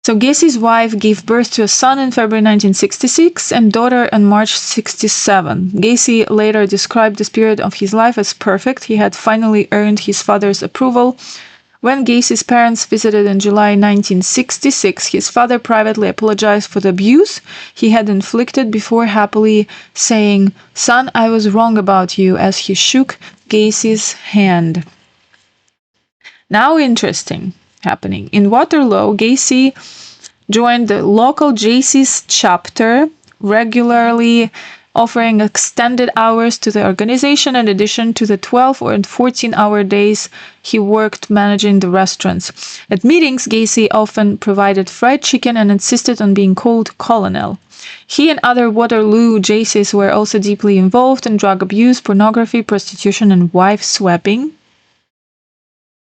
So Gacy's wife gave birth to a son in February 1966 and daughter in March 67. Gacy later described this period of his life as perfect. He had finally earned his father's approval. When Gacy's parents visited in July 1966, his father privately apologized for the abuse he had inflicted before happily saying, "Son, I was wrong about you," as he shook Gacy's hand. Now interesting happening. In Waterloo, Gacy joined the local JC's chapter, regularly offering extended hours to the organization in addition to the 12 or 14-hour days he worked managing the restaurants. At meetings, Gacy often provided fried chicken and insisted on being called Colonel. He and other Waterloo Jaycees were also deeply involved in drug abuse, pornography, prostitution, and wife swapping.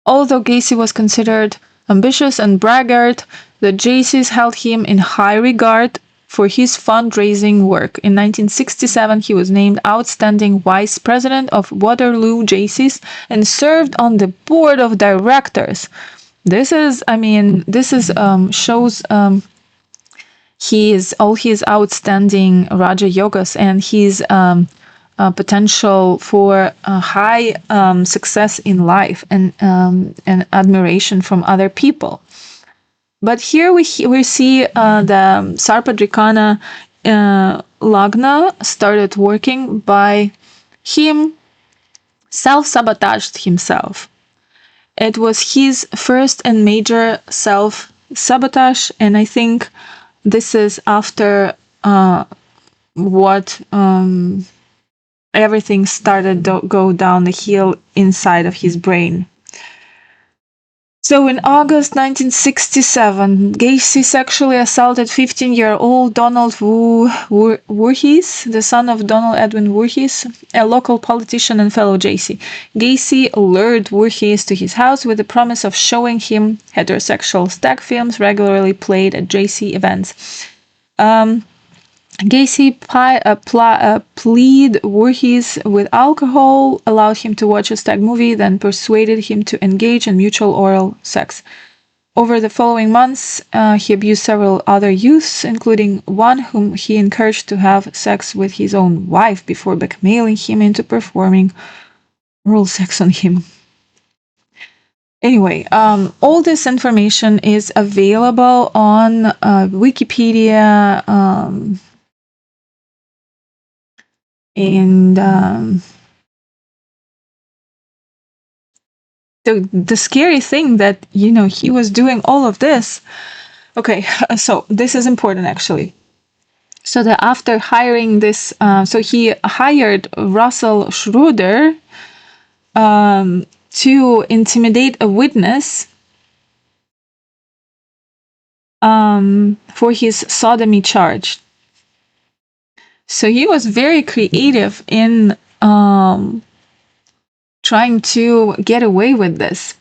Although Gacy was considered ambitious and braggart, the Jaycees held him in high regard for his fundraising work. In 1967, he was named Outstanding Vice President of Waterloo Jaycees and served on the board of directors. This shows his outstanding Raja Yogas and his potential for high success in life and admiration from other people. But here we see the Sarpadrikana Lagna started working by him, self-sabotaged himself. It was his first and major self-sabotage, and I think this is after what everything started to go down the hill inside of his brain. So in August 1967, Gacy sexually assaulted 15-year-old Donald Voorhees, the son of Donald Edwin Voorhees, a local politician and fellow Jaycee. Gacy lured Voorhees to his house with the promise of showing him heterosexual stag films regularly played at Jaycee events. Gacy pleaded Voorhees with alcohol, allowed him to watch a stag movie, then persuaded him to engage in mutual oral sex. Over the following months, he abused several other youths, including one whom he encouraged to have sex with his own wife before blackmailing him into performing oral sex on him. Anyway, all this information is available on Wikipedia, and the scary thing that, he was doing all of this. Okay, so this is important actually. So that after hiring this, so he hired Russell Schroeder to intimidate a witness for his sodomy charge. So he was very creative in trying to get away with this.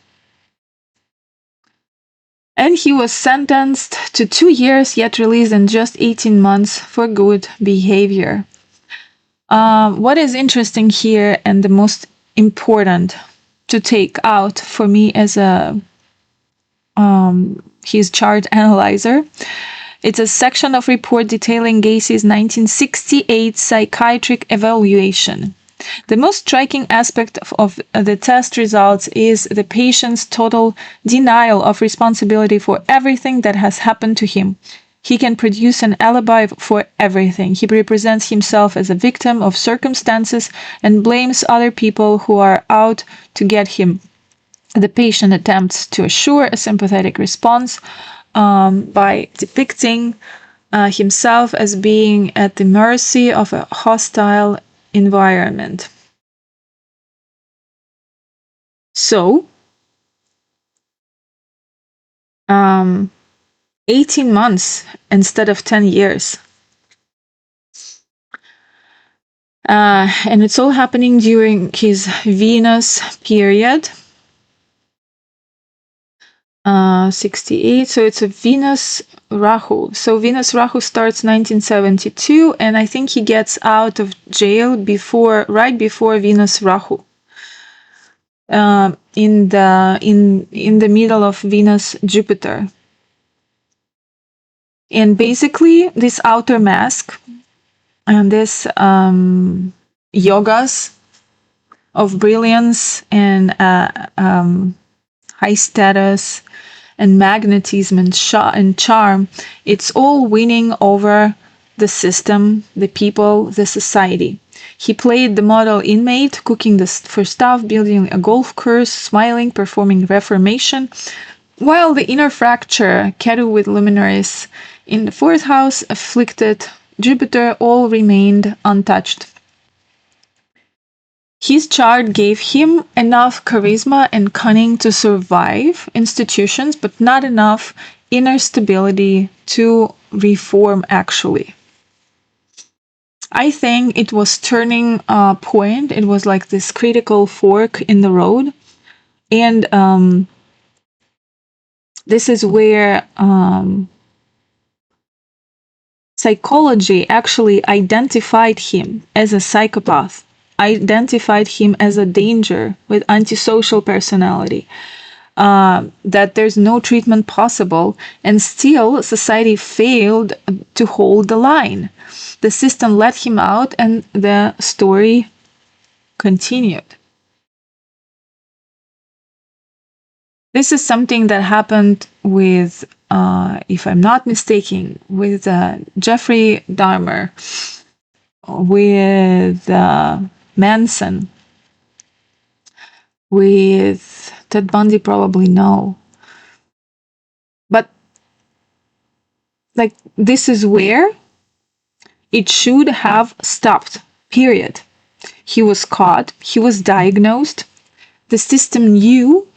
And he was sentenced to 2 years, yet released in just 18 months for good behavior. What is interesting here and the most important to take out for me as a his chart analyzer, it's a section of report detailing Gacy's 1968 psychiatric evaluation. The most striking aspect of the test results is the patient's total denial of responsibility for everything that has happened to him. He can produce an alibi for everything. He represents himself as a victim of circumstances and blames other people who are out to get him. The patient attempts to assure a sympathetic response by depicting himself as being at the mercy of a hostile environment. So, 18 months instead of 10 years. And it's all happening during his Venus period. 68, so it's a Venus Rahu. So Venus Rahu starts 1972, and I think he gets out of jail right before Venus Rahu. In the middle of Venus Jupiter. And basically this outer mask and this yogas of brilliance and high status and magnetism and charm, it's all winning over the system, the people, the society. He played the model inmate, cooking for staff, building a golf course, smiling, performing reformation, while the inner fracture, Ketu with luminaries in the 4th house, afflicted Jupiter, all remained untouched. His chart gave him enough charisma and cunning to survive institutions, but not enough inner stability to reform actually. I think it was turning point. It was like this critical fork in the road. And this is where psychology actually identified him as a psychopath, identified him as a danger with antisocial personality, that there's no treatment possible, and still society failed to hold the line. The system let him out, and the story continued. This is something that happened with, if I'm not mistaken, with Jeffrey Dahmer, with Manson, with Ted Bundy, probably no. But like, this is where it should have stopped, period. He was caught, he was diagnosed, the system knew,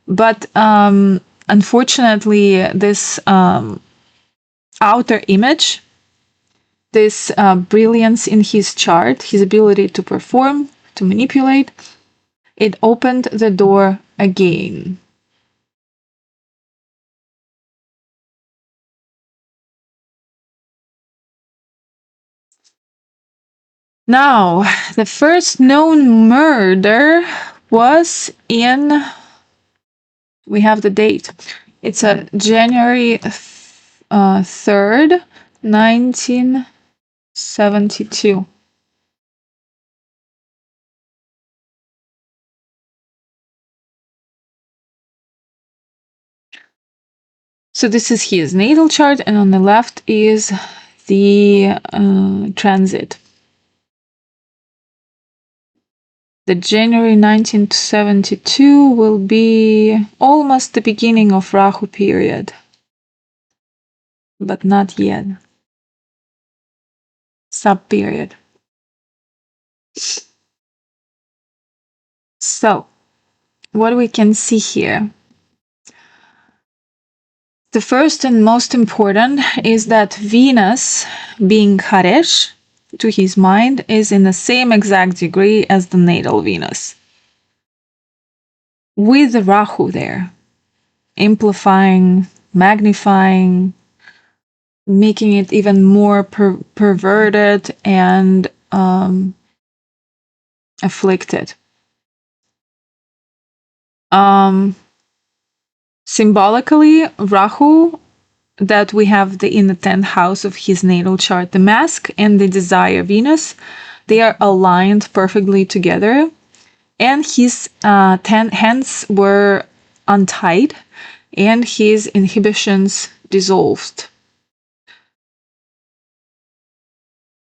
but unfortunately, this outer image, this brilliance in his chart, his ability to perform, to manipulate, it opened the door again. Now, the first known murder was in, we have the date. It's January 3rd, 1972. So this is his natal chart, and on the left is the transit. The January 1972 will be almost the beginning of Rahu period, but not yet. Sub-period. So, what we can see here. The first and most important is that Venus, being Haresh, to his mind, is in the same exact degree as the natal Venus, with Rahu there, amplifying, magnifying, making it even more perverted and afflicted. Symbolically, Rahu, that we have in the 10th house of his natal chart, the mask and the desire Venus, they are aligned perfectly together, and his 10 hands were untied and his inhibitions dissolved.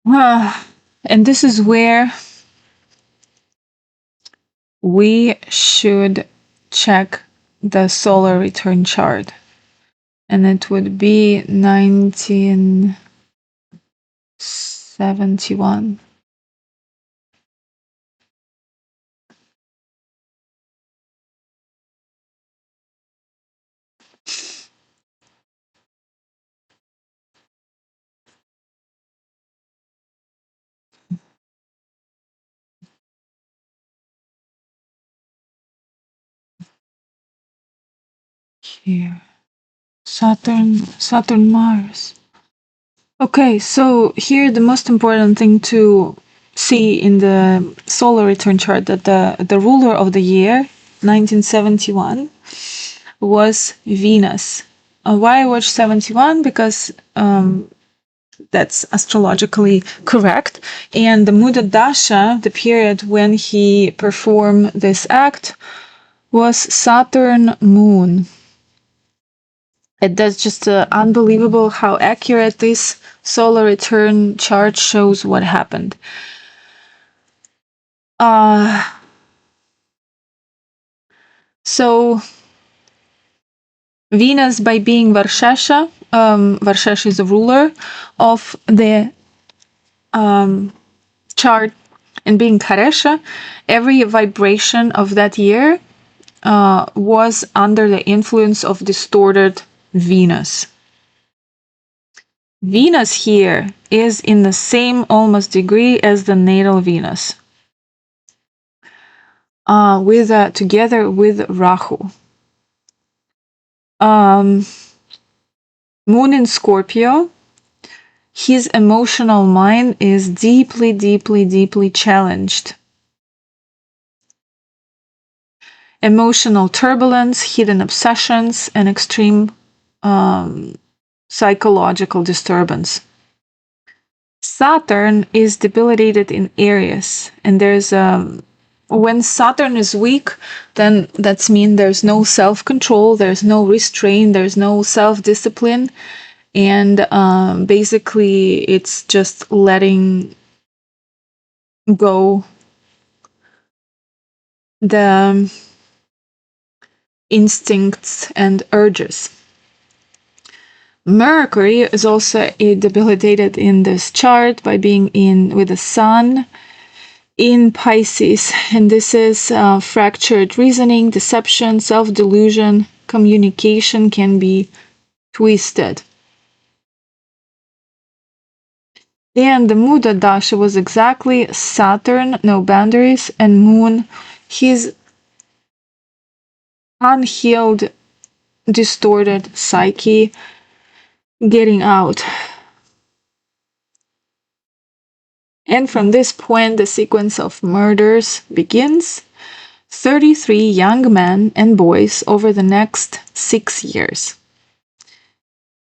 And this is where we should check the solar return chart. And it would be 1971. Here. Saturn, Mars. Okay, so here the most important thing to see in the solar return chart, that the ruler of the year, 1971, was Venus. Why I watched 71? Because that's astrologically correct. And the Muda Dasha, the period when he performed this act, was Saturn Moon. That's just unbelievable how accurate this solar return chart shows what happened. So Venus, by being Varshasha, Varshasha is the ruler of the chart, and being Karesha, every vibration of that year was under the influence of distorted Venus. Venus here is in the same almost degree as the natal Venus, together with Rahu. Moon in Scorpio, his emotional mind is deeply, deeply, deeply challenged. Emotional turbulence, hidden obsessions, and extreme psychological disturbance. Saturn is debilitated in Aries, and there's when Saturn is weak, then that's mean there's no self-control, there's no restraint, there's no self-discipline, and basically it's just letting go the instincts and urges. Mercury is also debilitated in this chart by being in with the Sun in Pisces, and this is fractured reasoning, deception, self-delusion, communication can be twisted. And the Muda Dasha was exactly Saturn, no boundaries, and Moon, his unhealed, distorted psyche getting out. And from this point, the sequence of murders begins. 33 young men and boys over the next 6 years.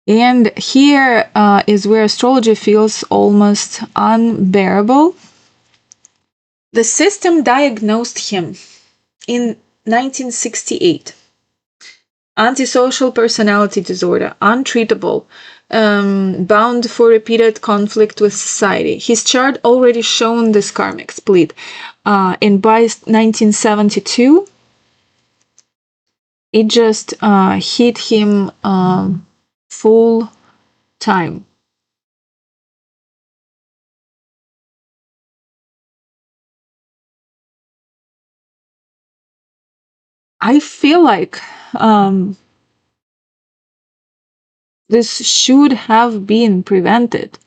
And here is where astrology feels almost unbearable. The system diagnosed him in 1968. Antisocial personality disorder, untreatable, bound for repeated conflict with society. His chart already shown this karmic split. And by 1972, it just hit him full time. I feel like this should have been prevented.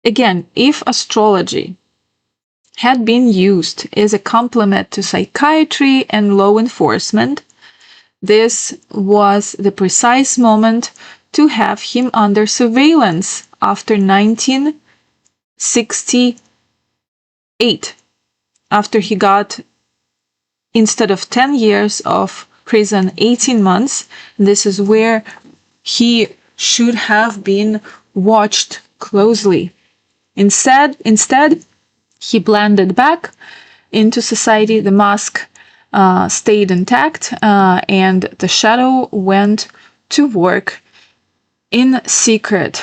Again, if astrology had been used as a complement to psychiatry and law enforcement, this was the precise moment to have him under surveillance after 1968, after he got, instead of 10 years of prison, 18 months. This is where he should have been watched closely. Instead, he blended back into society. The mask stayed intact, and the shadow went to work in secret.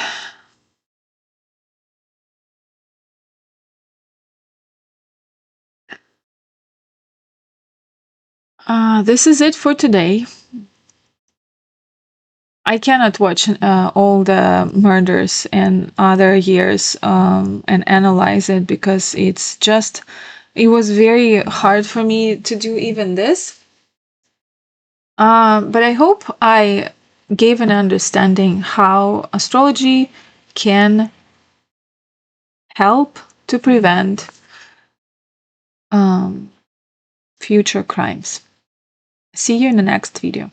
This is it for today. I cannot watch all the murders and other years and analyze it, because it was very hard for me to do even this. But I hope I gave an understanding how astrology can help to prevent future crimes. See you in the next video.